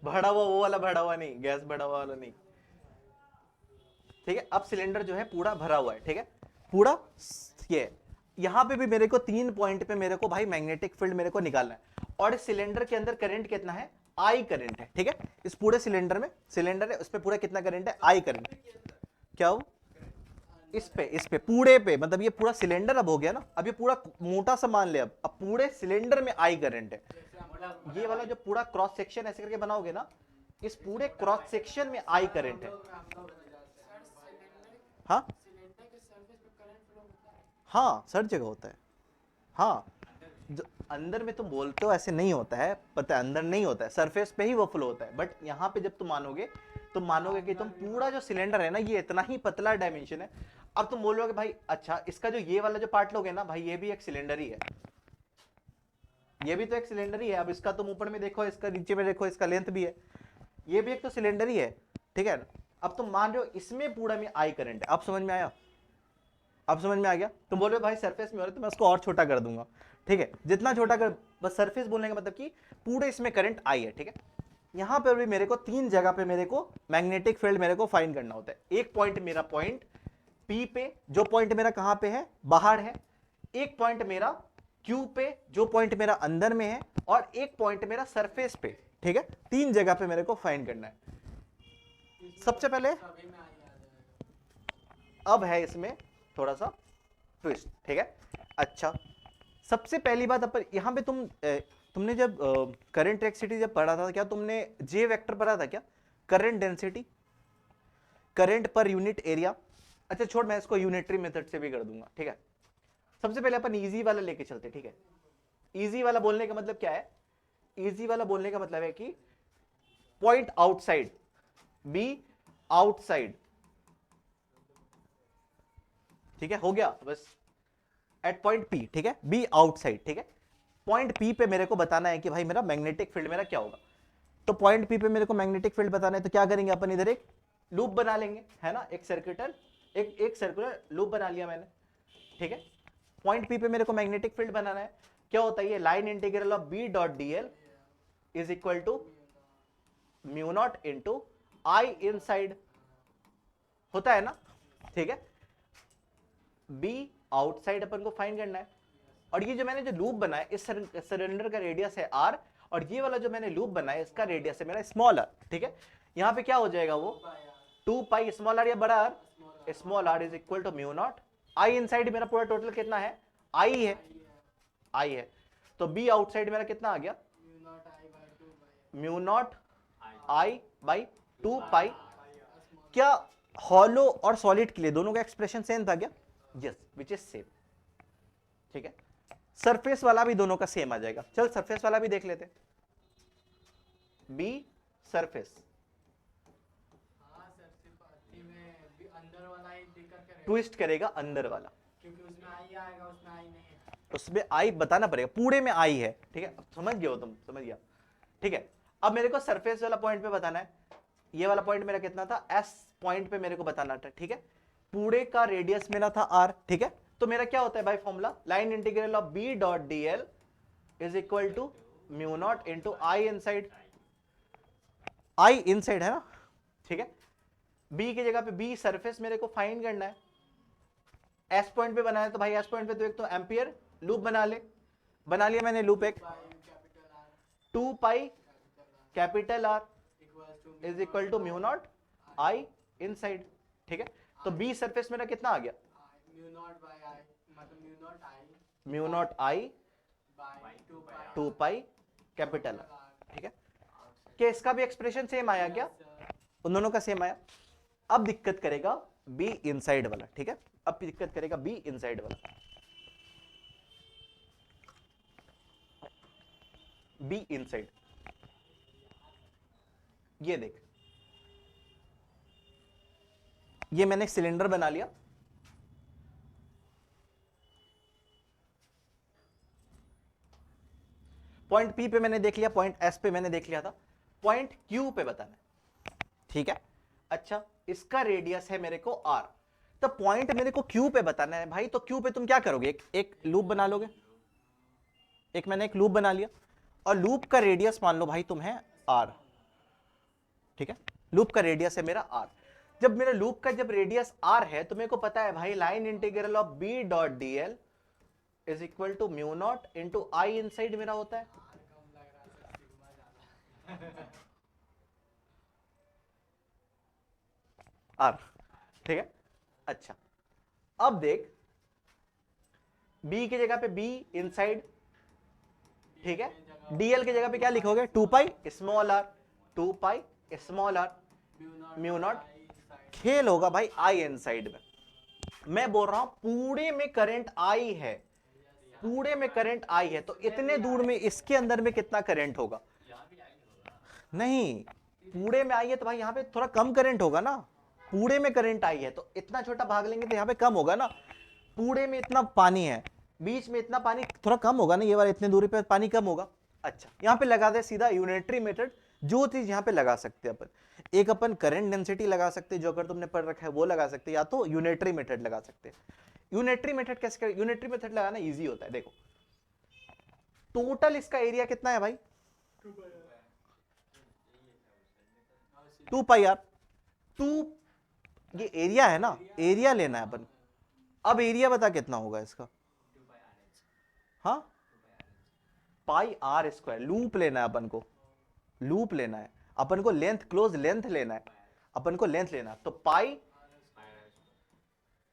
भरा हुआ, वो वाला भरा हुआ नहीं, गैस भरा हुआ वाला नहीं, ठीक है। अब सिलेंडर जो है पूरा भरा हुआ है, ठीक है, पूरा। ये यहां पे भी मेरे को 3 पॉइंट पे मेरे को भाई मैग्नेटिक फील्ड मेरे को निकालना है, और इस सिलेंडर के अंदर करंट कितना है? आई करंट है, ठीक है। इस पूरे सिलेंडर में, सिलेंडर है उसमें पूरा कितना करंट है? I current. क्या हो? इस पे पूरे पे, मतलब ये पूरा सिलेंडर अब हो गया ना, अब ये पूरा मोटा सा मान ले, अब पूरे सिलेंडर में आई करंट है। ये वाला जो पूरा क्रॉस सेक्शन ऐसे करके बनाओगे ना, इस पूरे क्रॉस सेक्शन में आई करंट है। हाँ हाँ, सर जगह होता है। हाँ, जो अंदर में तुम बोलते हो ऐसे नहीं होता है, पता है अंदर नहीं होता है, सरफेस पे ही वो फ्लो होता है। बट यहाँ पे जब तुम मानोगे कि तुम पूरा जो सिलेंडर है ना, ये इतना ही पतला डायमेंशन है। अब तुम बोलोगे भाई अच्छा, इसका जो ये वाला जो पार्ट लोगे ना भाई, ये भी एक सिलेंडर ही है, ये भी तो एक सिलेंडर ही है। अब इसका तुम ऊपर में देखो, इसका नीचे में देखो, इसका लेंथ भी है, ये भी एक तो सिलेंडर ही है, ठीक है। अब तुम मान रहे हो इसमें पूरा में आई करंट है। अब समझ में आया? अब समझ में आ गया? तुम बोल रहे हो भाई सरफेस में हो रहा है तो मैं उसको और छोटा कर दूंगा, ठीक है, जितना छोटा कर, बस सरफेस बोलने का मतलब कि पूरे इसमें करंट आई है, ठीक है। यहां पर भी मेरे को 3 जगह पे मेरे को मैग्नेटिक फील्ड मेरे को फाइंड करना होता है। एक पॉइंट मेरा पॉइंट पी पे, जो पॉइंट मेरा कहां पे है? बाहर है। एक पॉइंट मेरा क्यू पे, जो पॉइंट मेरा अंदर में है, और एक पॉइंट मेरा सरफेस पे, ठीक है। 3 जगह पे मेरे को फाइंड करना है। सबसे पहले अब है इसमें थोड़ा सा ट्विस्ट, ठीक है। अच्छा, सबसे पहली बात अपन यहां पे तुमने जब करंट इलेक्ट्रिसिटी जब पढ़ा था, क्या तुमने जे वेक्टर पढ़ा था क्या? करंट डेंसिटी, करंट पर यूनिट एरिया। अच्छा छोड़, मैं इसको यूनिटरी मेथड से भी कर दूंगा, ठीक है। सबसे पहले अपन इजी वाला लेके चलते, ठीक है। इजी वाला बोलने का मतलब क्या है? इजी वाला बोलने का मतलब है कि पॉइंट आउटसाइड, बी आउटसाइड, ठीक है, हो गया बस। एट पॉइंट पी, ठीक है, बी आउटसाइड, ठीक है। पॉइंट पी पे मेरे को बताना है कि भाई मेरा मैग्नेटिक फील्ड मेरा क्या होगा। तो पॉइंट पी पे मेरे को मैग्नेटिक फील्ड बताना है, तो क्या करेंगे अपन? इधर एक लूप बना लेंगे, है ना, एक सर्कुलर लूप बना लिया मैंने, ठीक है। पॉइंट पी पे मेरे को मैग्नेटिक फील्ड बनाना है। क्या होता है ये? Line integral of B dot DL is equal to mu naught into I inside, होता है ना, ठीक है। बी आउटसाइड अपन को फाइंड करना है, और ये जो मैंने जो लूप बनाया, इस सिलेंडर का रेडियस है आर, और ये वाला जो मैंने लूप बनाया इसका रेडियस है मेरा स्मॉल आर, ठीक है। यहां पे क्या हो जाएगा वो 2 पाई स्मॉल आर या बड़ा r, small r is equal to mu naught I inside. मेरा पूरा टोटल कितना है? आई है, आई है। तो बी आउटसाइड मेरा कितना आ गया? म्यू नॉट आई बाई 2 पाई। क्या हॉलो और सॉलिड के लिए दोनों का एक्सप्रेशन सेम था क्या? यस, विच इज सेम, ठीक है। सरफेस वाला भी दोनों का सेम आ जाएगा। चल सरफेस वाला भी देख लेते। बी सरफेस, ट्विस्ट करेगा अंदर वाला, क्योंकि उसमें आई आएगा, उसमें आई नहीं है। उसमें आई बताना पड़ेगा, पूरे में आई है, ठीक है। समझ गए हो तुम? समझ गया, ठीक है। अब मेरे को सरफेस वाला पॉइंट पे बताना है। ये वाला पॉइंट मेरा कितना था? एस पॉइंट पे मेरे को बताना था, ठीक है। पूरे का रेडियस मेरा था आर, ठीक है। तो मेरा क्या होता है भाई formula? Line integral of B dot DL is equal to mu naught into I inside, I inside है ना, ठीक है। बी की जगह पे बी सरफेस मेरे को फाइंड करना है। एस पॉइंट पे बनाया तो भाई एस पॉइंट पे तो एक तो एम्पियर लूप बना बना लिया मैंने लूप एक, 2 pi capital R is equal to mu naught I inside, ठीक है। तो बी सरफेस मेरा कितना आ गया, म्यू नॉट बाय आई, मतलब म्यू नॉट आई बाय 2 पाई कैपिटल, ठीक है। क्या इसका भी एक्सप्रेशन सेम आया क्या, उन दोनों का सेम आया। अब दिक्कत करेगा बी इनसाइड वाला, ठीक है। अब दिक्कत करेगा बी इनसाइड वाला, बी इनसाइड। ये देख, ये मैंने सिलेंडर बना लिया, पॉइंट पी पे मैंने देख लिया, पॉइंट एस पे मैंने देख लिया था, पॉइंट क्यू पे बताना है, ठीक है। अच्छा, इसका रेडियस है मेरे को आर, तो पॉइंट मेरे को क्यू पे बताना है भाई। तो क्यू पे तुम क्या करोगे, एक लूप बना लोगे, मैंने एक लूप बना लिया, और लूप का रेडियस मान लो भाई तुम है आर, ठीक है। लूप का रेडियस है मेरा आर। जब मेरा लूप का जब रेडियस आर है तो मेरे को पता है भाई line integral of B dot D L is equal to mu naught into I inside मेरा होता है। आर, ठीक है। अच्छा, अब देख, बी की जगह पे बी इनसाइड, ठीक है। डीएल की जगह पे क्या लिखोगे, 2 pi small r, 2 pi small r mu naught, खेल होगा भाई आई इनसाइड में। मैं बोल रहा हूं पूरे में करंट आई है, पूरे में करंट आई है, तो इतने दूर में इसके अंदर में कितना करंट होगा, नहीं पूरे में आई है तो भाई यहां पे थोड़ा कम करंट होगा ना, पूरे में करंट आई है तो इतना छोटा भाग लेंगे तो यहां पे कम होगा ना। पूरे में इतना पानी है, बीच में इतना पानी, थोड़ा कम होगा ना, ये वाला इतने दूरी पे पानी कम होगा। अच्छा, यहां पे लगा दे सीधा यूनिटरी मेथड, जो चीज यहां पे लगा सकते हैं अपन, एक अपन करंट डेंसिटी लगा सकते हैं जो अगर तुमने पढ़ रखा है वो लगा सकते हैं, या तो यूनिटरी मेथड लगा सकते हैं। यूनिटरी मेथड कैसे कर, यूनिटरी मेथड लगाना इजी होता है। देखो टोटल इसका एरिया कितना है भाई, 2 पाई आर, 2 ये एरिया है ना, एरिया लेना है अपन। अब एरिया बता कितना होगा इसका, हाँ पाई आर स्क्वायर, लूप लेना है अपन को, लूप लेना है अपन को, लेंथ क्लोज लेंथ लेना है अपन को, लेंथ लेना है। तो पाई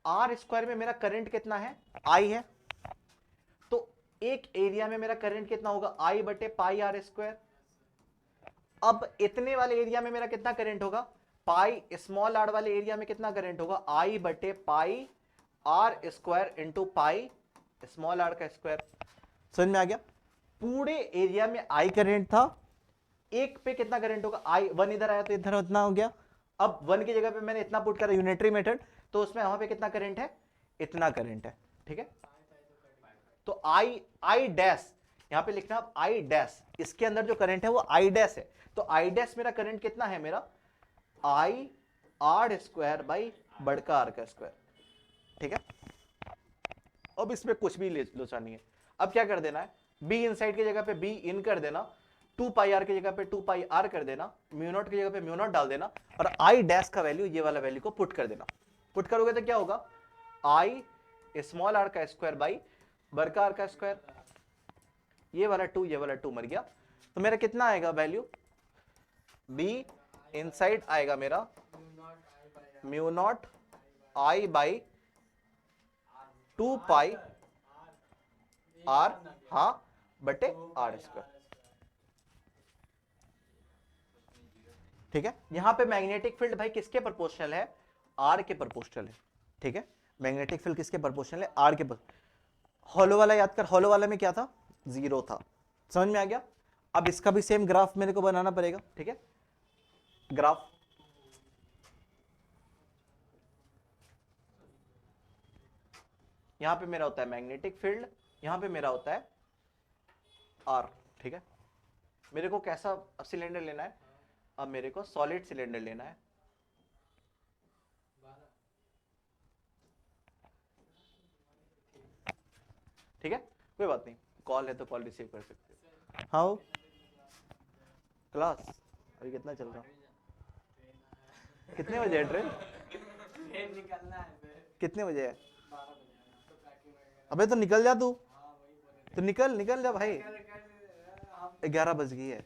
आर स्क्वायर में मेरा करंट कितना है, आई है, तो एक एरिया में मेरा करंट कितना होगा, आई बटे पाई आर स्क्वायर। अब इतने वाले एरिया में मेरा कितना करंट होगा, पाई स्मॉल आर वाले एरिया में कितना करंट होगा, आई बटे pi r square into pi small r का स्क्वायर। समझ में आ गया, पूरे एरिया में आई करंट था, एक पे कितना करंट होगा, आई, वन इधर आया तो इधर उतना हो गया। अब वन की जगह पे मैंने इतना पुट करा यूनिटरी मेथड, तो उसमें वहां पे कितना करंट है, इतना करंट है, ठीक है। तो आई डैश यहां पे लिखना, आई डैश, इसके अंदर जो करंट है वो आई डैश है, तो आई डैश मेरा करंट कितना है, मेरा आई आर स्क्वायर बाई बड़का आर का स्क्वायर, ठीक है। अब इसमें कुछ भी लोचा नहीं है। अब क्या कर देना है, बी इनसाइड की जगह पे बी इन कर देना, 2 पाई आर की जगह पे 2 पाई आर कर देना, म्यू नॉट की जगह पे म्यू नॉट डाल देना, और आई डैश का वैल्यू, ये वाला वैल्यू को पुट कर देना। पुट करोगे तो क्या होगा, आई स्मॉल आर का स्क्वायर बाई बड़का आर का स्क्वायर, ये वाला 2 ये वाला 2 मर गया, तो मेरा कितना आएगा वैल्यू, बी इनसाइड आएगा मेरा mu naught I by 2 pi r, हाँ बटे आर स्क्वायर, ठीक है। यहां पे मैग्नेटिक फील्ड भाई किसके प्रोपोर्शनल है, आर के प्रोपोर्शनल है, ठीक है। मैग्नेटिक फील्ड किसके प्रोपोर्शनल है, आर के। हॉलो वाला याद कर, हॉलो वाला में क्या था, 0 था, समझ में आ गया। अब इसका भी सेम ग्राफ मेरे को बनाना पड़ेगा, ठीक है। ग्राफ यहां पे मेरा होता है मैग्नेटिक फील्ड, यहां पे मेरा होता है आर, ठीक है। मेरे को कैसा सिलेंडर लेना है, अब मेरे को सॉलिड सिलेंडर लेना है, ठीक है। कोई बात नहीं, कॉल है तो कॉल रिसीव कर सकते हो। हाँ क्लास अभी कितना चल रहा, कितने बजे है ट्रेन, ट्रेन निकलना है फिर कितने बजे है, 12 बजे तो पैकिंग वगैरह, अबे तो निकल जा तू, हाँ वही बोले तो निकल जा भाई, हम 11 बज गई है,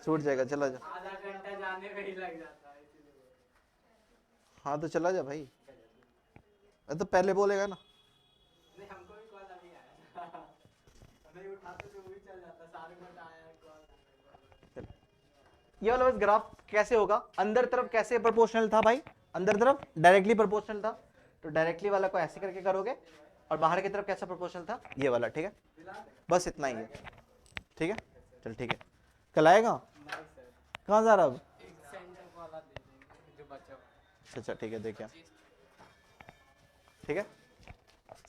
छूट जाएगा, चला जा। आधा घंटा जाने में ही लग जाता है इसीलिए बोल रहे हाँ तो चला जा भाई, तो पहले बोलेगा ना। हैं। नहीं हमको भी कॉल अभी आया था नहीं उठाते तो वो भी चल जाता, सारे बता आया कॉल। ये वाला बस ग्राफ कैसे होगा, अंदर तरफ कैसे प्रोपोर्शनल था भाई, अंदर तरफ डायरेक्टली प्रोपोर्शनल था, तो डायरेक्टली वाला को ऐसे करके करोगे, और बाहर की तरफ कैसा प्रोपोर्शनल था, ये वाला, ठीक है, बस इतना ही है, ठीक है, चल ठीक है, कल आएगा, नहीं सर, कहाँ जा रहा अब, एक सेंटर वाला दे देंगे जो बचा हुआ। अच्छा ठीक है, देखिए, ठीक है,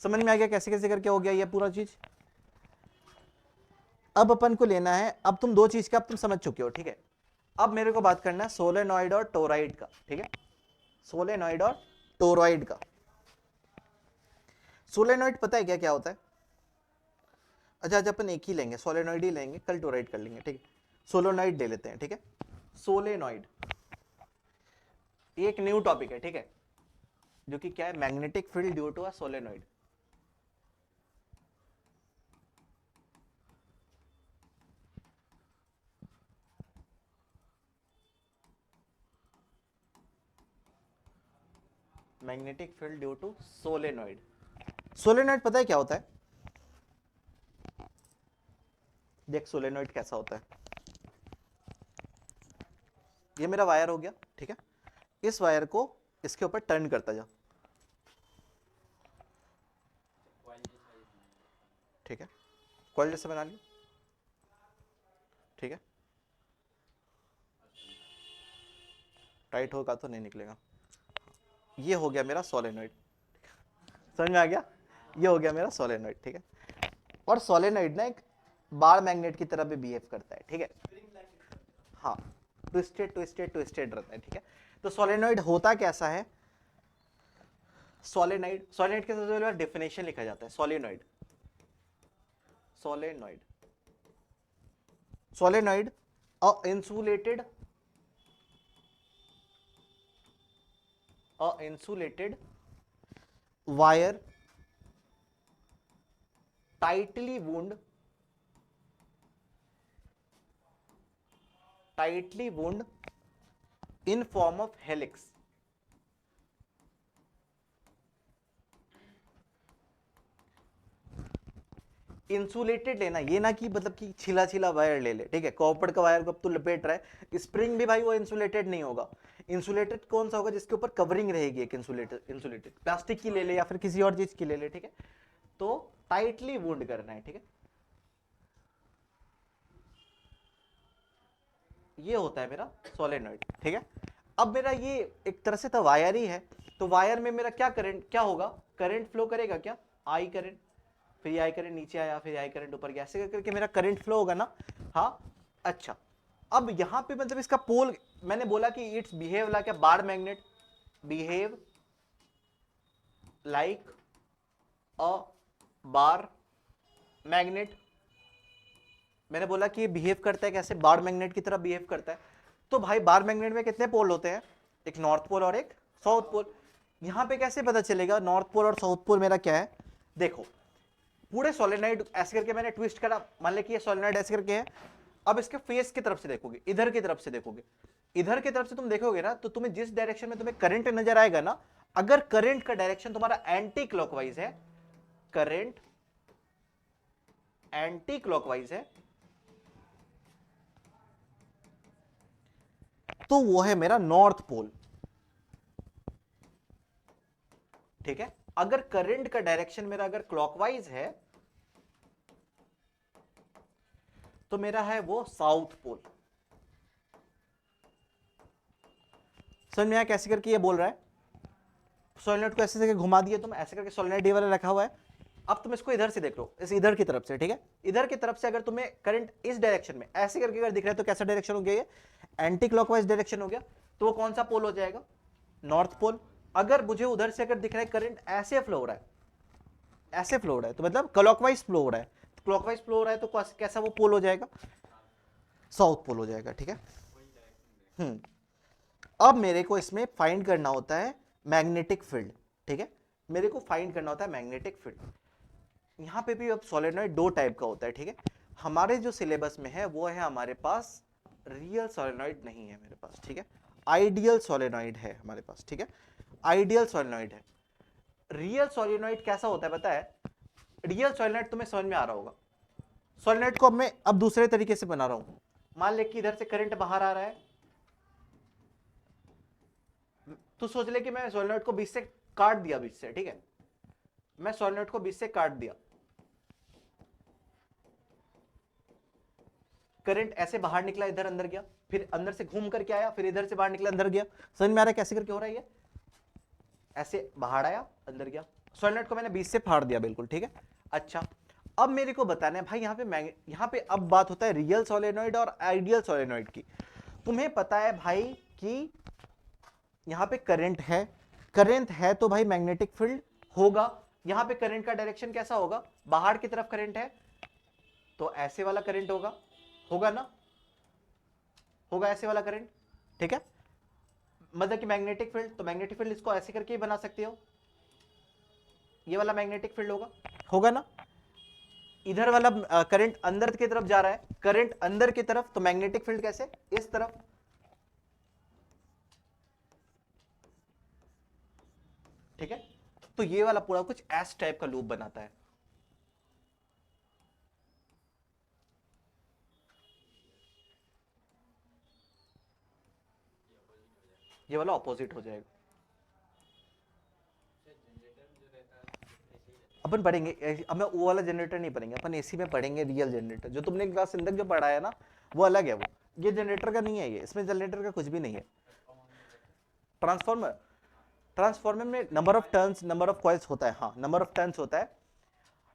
समझ में आ गया कैसे कैसे करके हो गया ये पूरा चीज। अब अपन को लेना है, अब तुम दो चीज का अब तुम समझ चुके हो, ठीक है, अब मेरे को बात करना है सोलेनॉइड और टोरॉइड का, ठीक है, सोलेनॉइड और टोरॉइड का। सोलेनॉइड पता है क्या क्या होता है, अच्छा आज अपन एक ही लेंगे, सोलेनॉइड ही लेंगे, कल टोरॉइड कर लेंगे, ठीक है, सोलेनॉइड ले लेते हैं, ठीक है, सोलेनॉइड एक न्यू टॉपिक है, ठीक है, जो कि क्या है, magnetic field due to a solenoid. Magnetic field due to solenoid. Solenoid पता है क्या होता है, देख सोलेनॉइड कैसा होता है, ये मेरा वायर हो गया, ठीक है, इस वायर को इसके ऊपर टर्न करता जा, ठीक है, कॉइल जैसे बना लिया, ठीक है, टाइट होगा तो नहीं निकलेगा, ये हो गया मेरा सोलेनॉइड, समझ में आ गया, ये हो गया मेरा सोलेनॉइड, ठीक है, और सोलेनॉइड ना एक बार मैग्नेट की तरह भी बिहेव करता है, ठीक है, हाँ, ट्विस्टेड ट्विस्टेड ट्विस्टेड रहता है, ठीक है, तो सोलेनॉइड होता कैसा है, सोलेनॉइड, सोलेनॉइड के सबसे पहले डेफिनेशन लिखा जाता है, solenoid, solenoid, solenoid a insulated wire tightly wound in form of helix, insulated लेना, ये ना कि मतलब कि छिला छिला वायर ले ले, ठीक है, कॉपर का वायर को अब तू लपेट रहा है, स्प्रिंग भी भाई वो इंसुलेटेड नहीं होगा, इंसुलेटेड कौन सा होगा, जिसके ऊपर कवरिंग रहेगी एक इंसुलेटेड प्लास्टिक की ले ले या फिर किसी और चीज की ले ले, ठीक है, तो टाइटली वुंड करना है, ठीक है, ये होता है मेरा सोलेनॉइड, ठीक है, अब मेरा ये एक तरह से तो वायर ही है, तो वायर में मेरा क्या करंट क्या होगा, करंट फ्लो करेगा क्या, आई करंट, फिर ये आई करंट नीचे आया, फिर आई करंट ऊपर गया, ऐसे करके मेरा करंट फ्लो होगा ना, हाँ, अच्छा, अब यहां पे मतलब इसका पोल, मैंने बोला कि it's behave like a bar magnet, behave like a bar magnet, मैंने बोला कि ये बिहेव करता है कैसे, बार मैग्नेट की तरह बिहेव करता है, तो भाई बार मैग्नेट में कितने पोल होते हैं, एक नॉर्थ पोल और एक साउथ पोल, यहां पे कैसे पता चलेगा नॉर्थ पोल और साउथ पोल मेरा क्या है, देखो पूरे सोलेनॉइड ऐसे करके मैंने ट्विस्ट करा, मान ले कि ये सोलेनॉइड ऐसे करके है, अब इसके फेस की तरफ से देखोगे, इधर की तरफ से देखोगे, इधर की तरफ से तुम देखोगे ना, तो तुम्हें जिस डायरेक्शन में तुम्हें करंट नजर आएगा ना, अगर करंट का डायरेक्शन तुम्हारा एंटी क्लॉकवाइज है, करंट एंटी क्लॉकवाइज है, तो वो है मेरा नॉर्थ पोल, ठीक है, अगर करंट का डायरेक्शन मेरा अगर क्लॉकवाइज है तो मेरा है वो साउथ पोल, समझ में आया कैसे करके ये बोल रहा है, सोलेनॉइड को ऐसे करके घुमा दिए तुम, ऐसे करके सोलेनॉइड ये वाला रखा हुआ है, अब तुम इसको इधर से देख लो, इस इधर की तरफ से, ठीक है, इधर की तरफ से अगर तुम्हें करंट इस डायरेक्शन में ऐसे करके अगर दिख रहा है तो कैसा डायरेक्शन हो गया, ये एंटी क्लॉकवाइज डायरेक्शन हो गया, तो वो कौन सा पोल हो जाएगा, नॉर्थ पोल। अगर मुझे उधर से अगर दिख रहा है करंट ऐसे फ्लो हो रहा है, ऐसे फ्लो हो रहा है, तो मतलब क्लॉकवाइज फ्लो हो रहा है, क्लॉकवाइज फ्लो हो रहा है तो कैसा वो पोल हो जाएगा, साउथ पोल हो जाएगा, ठीक है। अब मेरे को इसमें फाइंड करना होता है मैग्नेटिक फील्ड, ठीक है, मेरे को फाइंड करना होता है मैग्नेटिक फील्ड। यहां पे भी अब सोलेनॉइड दो टाइप का होता है, ठीक है, हमारे जो सिलेबस में है वो है हमारे पास रियल सोलेनॉइड नहीं है मेरे पास, ठीक है, आइडियल सोलेनॉइड है हमारे पास, ठीक है, आइडियल सोलेनॉइड है। रियल सोलेनॉइड कैसा होता है पता है? रियल सोलेनॉइड तुम्हें समझ में आ रहा होगा। सोलेनॉइड को मैं अब दूसरे तरीके से बना रहा हूं। मान ले कि इधर से करंट बाहर आ रहा है, तो सोच ले कि मैं सोलेनॉइड को बीच से काट दिया, बीच से, ठीक है, मैं सोलेनॉइड को बीच से काट दिया, करंट ऐसे बाहर निकला, इधर अंदर गया, फिर अंदर से घूम करके आया, फिर इधर से बाहर निकला, अंदर गया। समझ में आ रहा है कैसे करके हो रहा है ये? ऐसे बाहर आया, अंदर गया, सोलेनॉइड को मैंने बीच से फाड़ दिया, बिल्कुल ठीक है। अच्छा, अब मेरे को बताना है भाई, यहाँ पे अब बात होता है रियल सोलेनॉइड और आइडियल सोलेनॉइड की। तुम्हें पता है भाई कि यहाँ पे करंट है, करंट है तो भाई मैग्नेटिक फील्ड होगा। यहाँ पे करंट का डायरेक्शन कैसा होगा? बाहर की तरफ करंट है तो ऐसे वाला करंट होगा, होगा ना, होगा ऐसे वाला करंट, ठीक है। मतलब कि मैग्नेटिक फील्ड, तो मैग्नेटिक फील्ड इसको ऐसे करके ही बना सकते हो, ये वाला मैग्नेटिक फील्ड होगा, होगा ना। इधर वाला करंट अंदर की तरफ जा रहा है, करंट अंदर की तरफ, तो मैग्नेटिक फील्ड कैसे? इस तरफ, ठीक है। तो ये वाला पूरा कुछ एस टाइप का लूप बनाता है। ये वाला ऑपोजिट हो जाएगा। अपन पढ़ेंगे, हमें वो वाला जनरेटर नहीं पढ़ेंगे, अपन एसी में पढ़ेंगे रियल जनरेटर। जो तुमने क्लास इंदक जो पढ़ा है ना, वो अलग है, वो ये जनरेटर का नहीं है, ये इसमें जनरेटर का कुछ भी नहीं है। ट्रांसफॉर्मर, ट्रांसफॉर्मर में number of turns, number of coils होता है, हाँ नंबर ऑफ टर्न्स होता है।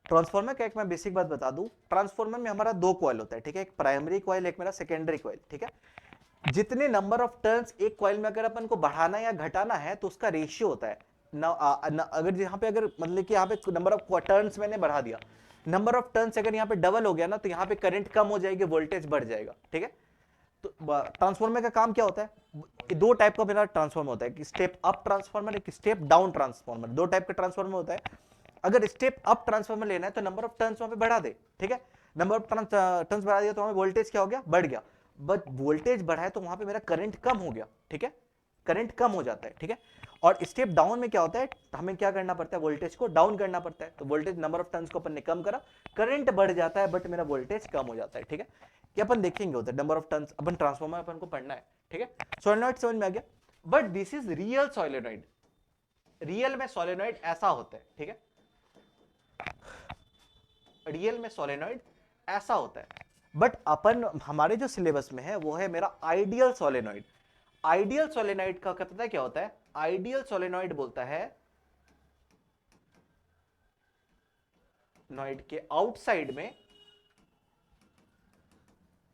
ट्रांसफॉर्मर का एक मैं बेसिक बात बता दूं, ट्रांसफॉर्मर में हमारा दो कॉइल होता है, ठीक है, एक प्राइमरी कॉइल, एक मेरा सेकेंडरी कॉइल, ठीक है। जितने नंबर ऑफ टर्न्स एक कॉइल में अगर अपन को बढ़ाना या घटाना है तो उसका रेशियो होता है अगर यहाँ पे अगर मतलब कि यहाँ पे नंबर ऑफ टर्न्स मैंने बढ़ा दिया, नंबर ऑफ टर्न्स अगर यहाँ पे डबल हो गया ना, तो यहाँ पे करंट कम हो जाएगी, वोल्टेज बढ़ जाएगा, ठीक है। तो ट्रांसफॉर्मर का काम क्या होता है? दो टाइप का मेरा ट्रांसफॉर्मर होता है, एक स्टेप अप ट्रांसफॉर्मर, एक स्टेप डाउन ट्रांसफॉर्मर, दो टाइप का ट्रांसफॉर्मर होता है। अगर स्टेप अप ट्रांसफॉर्मर लेना है तो नंबर ऑफ टर्न्स वहां पे बढ़ा दे, ठीक है, नंबर ऑफ टर्न्स बढ़ा दिया तो वहां वोल्टेज क्या हो गया? बढ़ गया। बट वोल्टेज बढ़ा है तो वहां पे मेरा करंट कम हो गया, ठीक है, करंट कम हो जाता है, ठीक है। और स्टेप डाउन में क्या होता है? हमें क्या करना पड़ता है? वोल्टेज को डाउन करना पड़ता है। तो वोल्टेज नंबर ऑफ टर्न्स को अपन ने कम करा, करंट बढ़ जाता है बट मेरा वोल्टेज कम हो जाता है, ठीक है। ये अपन देखेंगे उधर, नंबर ऑफ टर्न्स अपन ट्रांसफॉर्मर अपन को पढ़ना है, ठीक है। सोलेनॉइड समझ में आ गया, but this is real solenoid. Real में सोलेनॉइड ऐसा होता है, ठीक है, रियल में सोलेनॉइड ऐसा होता है। बट अपन हमारे जो सिलेबस में है वो है मेरा आइडियल सोलेनॉइड। आइडियल सोलेनॉइड का पता है क्या होता है? आइडियल सोलेनॉइड बोलता है नॉइड के आउटसाइड में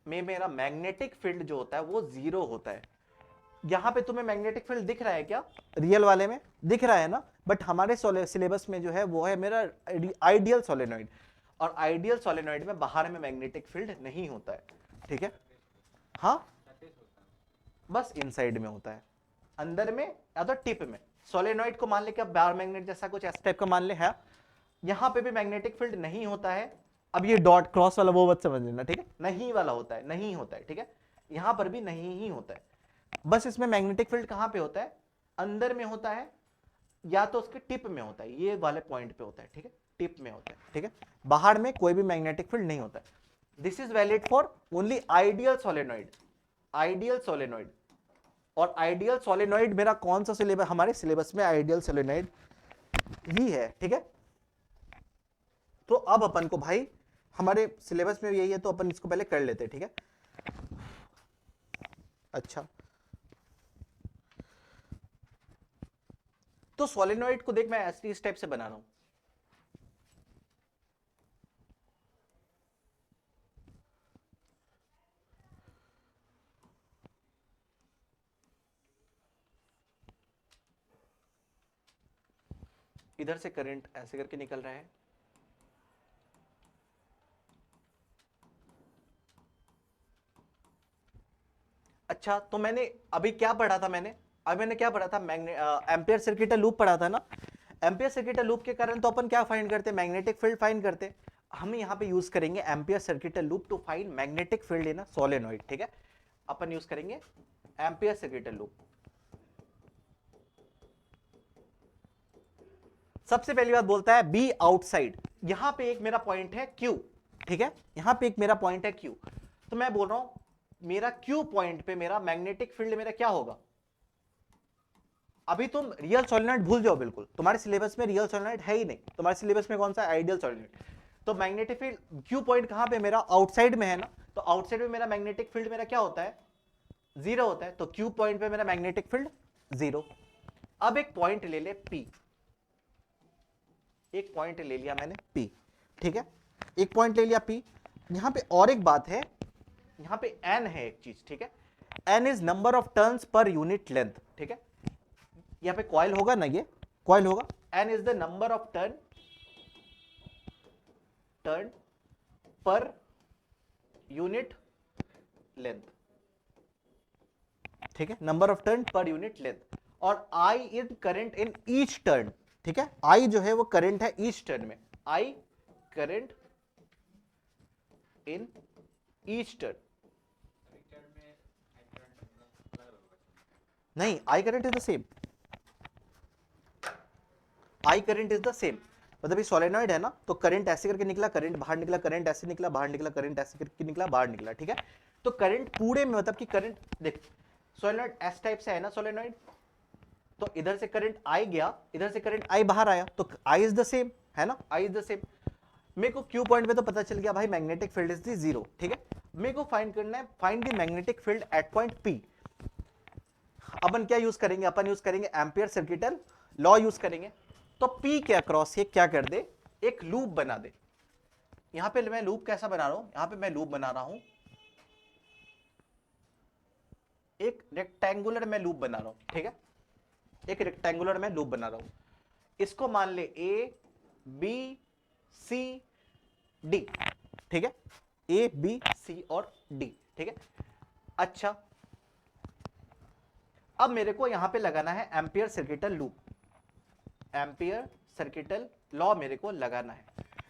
मेरा मैग्नेटिक फील्ड जो होता है वो जीरो होता है। यहां पे तुम्हें मैग्नेटिक फील्ड दिख रहा है क्या? रियल वाले में दिख रहा है ना, बट हमारे सिलेबस में जो है वो है मेरा आइडियल सोलेनॉइड। और आइडियल सोलेनॉइड में बाहर में मैग्नेटिक फील्ड नहीं होता है, ठीक है, हाँ बस इनसाइड में होता है, अंदर में या तो टिप में। सोलेनॉइड को मान ले कि बार मैग्नेट जैसा कुछ इस टाइप का मान ले है, यहां पे भी मैग्नेटिक फील्ड नहीं होता है। अब ये डॉट क्रॉस वाला वो मत समझ लेना, ठीक है, नहीं वाला होता है, नहीं होता है, ठीक है, यहां पर भी नहीं ही होता है। बस इसमें मैग्नेटिक फील्ड कहां पे होता है? अंदर में होता है या तो उसके टिप में होता है, ये वाले पॉइंट पे होता है, ठीक है, टिप में होता है, ठीक है, बाहर में कोई भी मैग्नेटिक फील्ड नहीं होता है। This is valid for only ideal solenoid, ideal solenoid. और आइडियल सोलेनॉइड मेरा कौन सा सिलेबस? हमारे सिलेबस में आइडियल सोलेनॉइड ही है, ठीक है। तो अब अपन को भाई हमारे सिलेबस में यही है तो अपन इसको पहले कर लेते हैं, ठीक है। अच्छा, तो सोलेनॉइड को देख मैं ऐसे इस टाइप से बना रहा हूं, इधर से करंट ऐसे करके निकल रहा है, अच्छा तो मैंने अभी क्या पढ़ा था? मैंने क्या पढ़ा था? एम्पियर सर्किट लूप पढ़ा था ना। एम्पियर सर्किट लूप के कारण तो अपन क्या फाइंड करते? मैग्नेटिक फील्ड फाइंड करते। हम यहाँ पे यूज करेंगे Ampere circuit loop to find magnetic field in a solenoid, ठीक है। अपन यूज करेंगे एम्पियर सर्किटल लूप। सबसे पहली बात बोलता है बी आउटसाइड, यहां पे एक मेरा पॉइंट है Q, ठीक है, यहां पे एक मेरा पॉइंट है Q, तो मैं बोल रहा हूं मेरा Q पॉइंट पे मेरा मैग्नेटिक फील्ड मेरा क्या होगा। अभी तुम रियल सोलेनॉइड भूल जाओ, बिल्कुल तुम्हारे सिलेबस में रियल सोलेनॉइड है ही नहीं, तुम्हारे सिलेबस में कौन सा आइडियल सोलेनॉइड। तो मैग्नेटिक फील्ड Q पॉइंट कहां पे मेरा आउटसाइड में है ना, तो आउटसाइड में मेरा मैग्नेटिक फील्ड मेरा क्या होता है, जीरो होता है, तो Q पॉइंट पे मेरा मैग्नेटिक फील्ड जीरो। अब एक पॉइंट ले ले P, एक पॉइंट ले लिया मैंने P, ठीक है, एक पॉइंट ले लिया P। यहां पे और एक बात है, यहां पे N है एक चीज, ठीक है, N is number of turns per unit length, ठीक है, यहां पे कॉइल होगा ना, ये कॉइल होगा, N is the number of turn per unit length, ठीक है, number of turn per unit length, और I is current in each turn, ठीक है, I जो है वो करंट है ईच टर्न में, I current in each turn, नहीं I current is the same, I current is the same, मतलब ये सोलेनॉइड है ना, तो करंट ऐसे करके निकला, करंट बाहर निकला, करंट ऐसे निकला बाहर निकला, करंट ऐसे करके निकला बाहर निकला, ठीक है, तो करंट पूरे में मतलब कि करंट देख, सोलेनॉइड एस टाइप से है ना सोलेनॉइड, तो इधर से करंट आई गया, इधर से करंट आई बाहर आया, तो आई इज द सेम, है ना, आई इज द सेम। मेरे को क्यू पॉइंट पे तो पता चल गया भाई magnetic field is the zero, ठीक है, मेरे को फाइंड करना है, find the magnetic field at point P. अपन क्या यूज करेंगे, अपन यूज करेंगे एम्पियर सर्किटल लॉ यूज करेंगे। तो पी के अक्रॉस ये क्या कर दे, एक लूप बना दे। यहां पे मैं लूप कैसा बना रहा हूं, यहां पे मैं लूप बना रहा हूं, एक रेक्टेंगुलर में लूप बना रहा हूं, ठीक है, एक रेक्टेंगुलर में लूप बना रहा हूं, इसको मान ले ए बी सी डी, ठीक है, ए बी सी और डी, ठीक है। अच्छा, अब मेरे को यहां पे लगाना है ampere circuital loop, ampere circuital law मेरे को लगाना है।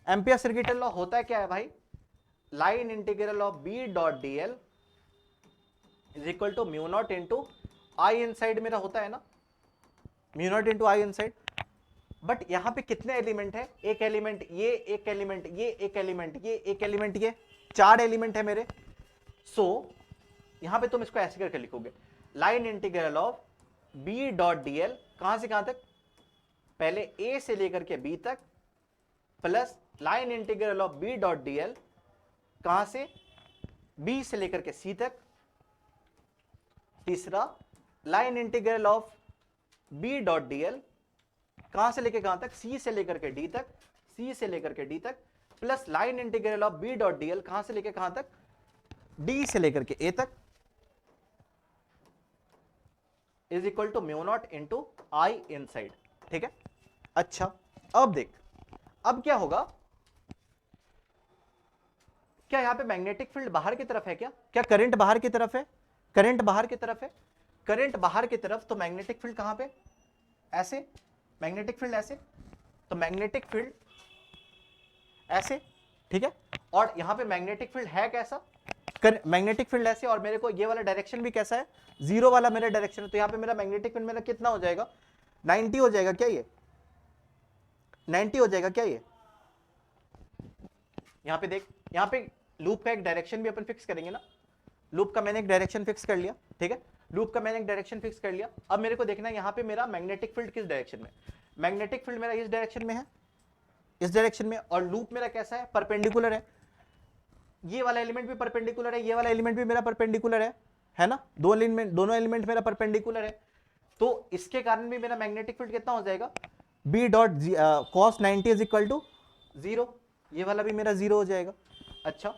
एम्पियर सर्किटल लॉ होता है क्या है भाई, line integral of B dot D L is equal to mu naught into I inside मेरा होता है ना, mu naught into I inside. But यहां पे कितने एलिमेंट है, एक एलिमेंट ये, एक एलिमेंट ये, एक एलिमेंट ये, एक एलिमेंट ये, चार एलिमेंट है मेरे। सो यहां पे तुम इसको ऐसे करके लिखोगे, line integral of B dot D l, कहां से कहां तक, पहले ए से लेकर के बी तक, plus line integral of B dot D l, कहां से, बी से लेकर के सी तक। तीसरा, line integral of B dot D l, कहां से लेकर कहां तक, सी से लेकर के डी तक, सी से लेकर के डी तक, plus line integral of B dot D l, कहां से लेकर कहां तक, डी से लेकर के ए तक, is equal to mu naught into I inside, ठीक है। अच्छा, अब देख, अब क्या होगा, क्या यहां पे मैग्नेटिक फील्ड बाहर की तरफ है, क्या करंट बाहर की तरफ है, करंट बाहर की तरफ है, करंट बाहर की तरफ, तो मैग्नेटिक फील्ड कहां पे, ऐसे, मैग्नेटिक फील्ड ऐसे, तो मैग्नेटिक फील्ड ऐसे, ठीक है, और यहां पे मैग्नेटिक फील्ड है कैसा, मैग्नेटिक फील्ड ऐसे, और मेरे को ये वाला डायरेक्शन भी कैसा है, जीरो वाला मेरा डायरेक्शन है, तो यहां पे मेरा मैग्नेटिक फील्ड मेरा कितना हो जाएगा, 90 हो जाएगा क्या, ये 90 हो जाएगा क्या ये। यहां पे देख, यहां पे लूप का एक डायरेक्शन भी अपन फिक्स करेंगे ना, लूप का मैंने एक डायरेक्शन फिक्स कर लिया, ठीक है, लूप का मैंने एक डायरेक्शन फिक्स कर लिया। अब मेरे को देखना है यहां पे मेरा मैग्नेटिक फील्ड किस डायरेक्शन में, मैग्नेटिक फील्ड मेरा इस डायरेक्शन में है, इस डायरेक्शन में, और लूप मेरा कैसा है, परपेंडिकुलर है, ये वाला एलिमेंट भी परपेंडिकुलर है, ये वाला एलिमेंट भी मेरा परपेंडिकुलर है ना, दोनों एलिमेंट मेरा परपेंडिकुलर है, तो इसके कारण भी मेरा मैग्नेटिक फील्ड कितना हो जाएगा, B dot cos 90 is equal to zero, ये वाला भी मेरा जीरो हो जाएगा। अच्छा,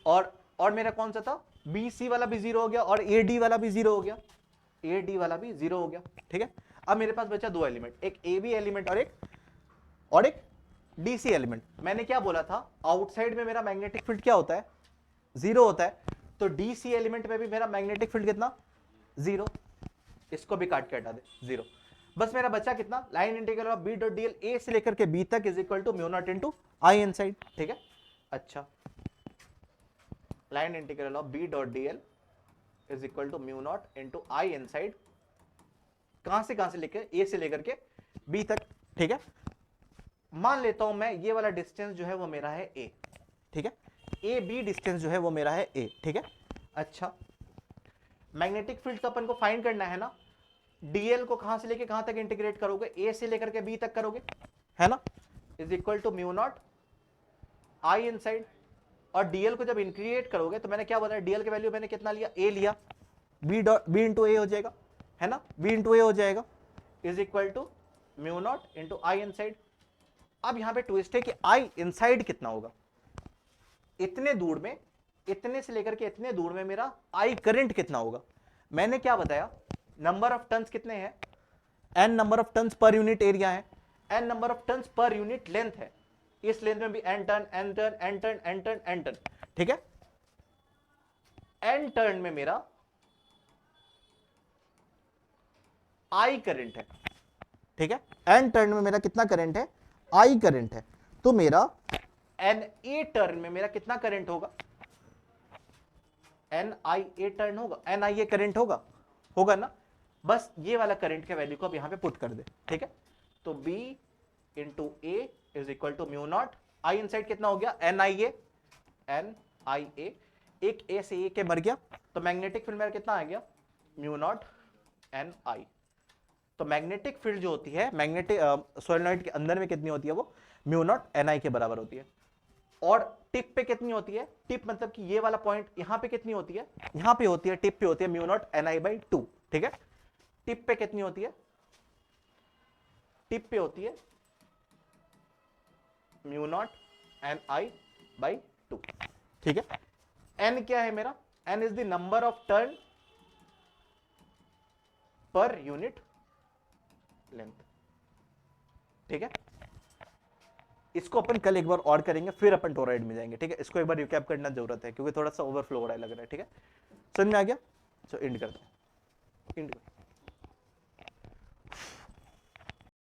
और मेरा कौन सा था, बी सी वाला भी जीरो हो गया, और ए डी वाला भी जीरो हो गया, ए डी वाला भी जीरो हो गया, ठीक है। अब मेरे पास बचा दो एलिमेंट, एक ए बी एलिमेंट और एक डी सी एलिमेंट। मैंने क्या बोला था, आउटसाइड में मेरा मैग्नेटिक फील्ड क्या होता है, जीरो होता है, तो डी सी एलिमेंट में भी मेरा मैग्नेटिक फील्ड कितना, जीरो, इसको भी काट के हटा दे, जीरो। बस मेरा बचा कितना, line integral of B dot dl, A से लेकर के बी तक is equal to mu naught into I inside, ठीक है। अच्छा, line integral of B dot DL is equal to mu naught into I inside, कहां से लेकर ए से लेकर के बी तक, ठीक है। मान लेता हूं मैं ये वाला डिस्टेंस जो है वो मेरा है ए, ठीक है, ए बी डिस्टेंस जो है वो मेरा है ए, ठीक है। अच्छा, मैग्नेटिक फील्ड तो अपन को फाइंड करना है ना, डीएल को कहां से लेके कहां तक इंटीग्रेट करोगे, ए से लेकर के बी तक करोगे, है ना, is equal to mu naught I inside, और डीएल को जब इंटीग्रेट करोगे तो मैंने क्या बताया, डीएल की वैल्यू मैंने कितना लिया, ए लिया, बी इंटू ए हो जाएगा, है ना, बी इंटू ए हो जाएगा, is equal to mu naught into I inside. अब यहां पे ट्विस्ट है कि आई इनसाइड कितना होगा, इतने दूर में, इतने से लेकर के इतने दूर में मेरा आई करंट कितना होगा। मैंने क्या बताया, नंबर ऑफ टन्स कितने हैं, n number of turns per unit area है, n number of turns per unit length है, इस लेंथ में भी n turn n turn n turn n turn n turn, ठीक है। एन टर्न में मेरा आई करंट है, ठीक है, एन टर्न में मेरा कितना करंट है, आई करंट है, तो मेरा एन ए टर्न में मेरा कितना करंट होगा, एन आई ए टर्न होगा, एन आई ए करंट होगा ना। बस ये वाला करंट के वैल्यू को अब यहां पे पुट कर दे, ठीक है। तो B into A is equal to mu naught I inside कितना हो गया, एन आई ए, एक ए से ए के मर गया, तो मैग्नेटिक फील्ड मेरा कितना आ गया, म्यू नॉट एन आई। तो मैग्नेटिक फील्ड जो होती है, मैग्नेटिक सोलेनॉइड के अंदर में कितनी होती है, वो म्यू नॉट एन आई के बराबर होती है। और टिप पे कितनी होती है, टिप मतलब कि ये वाला पॉइंट यहां पे कितनी होती है, यहां पे होती है, टिप पे होती है mu naught n I by 2, ठीक है। टिप पे कितनी होती है, टिप पे होती है mu naught n I by 2, ठीक है। एन क्या है मेरा, n is the number of turn per unit length, ठीक है। इसको अपन कल एक बार और करेंगे, फिर अपन टोरॉइड में जाएंगे, ठीक है। इसको एक बार रिकैप करना जरूरत है क्योंकि थोड़ा सा ओवरफ्लो हो रहा है लग रहा है, ठीक है। समझ में आ गया, सो एंड करते हैं, एंड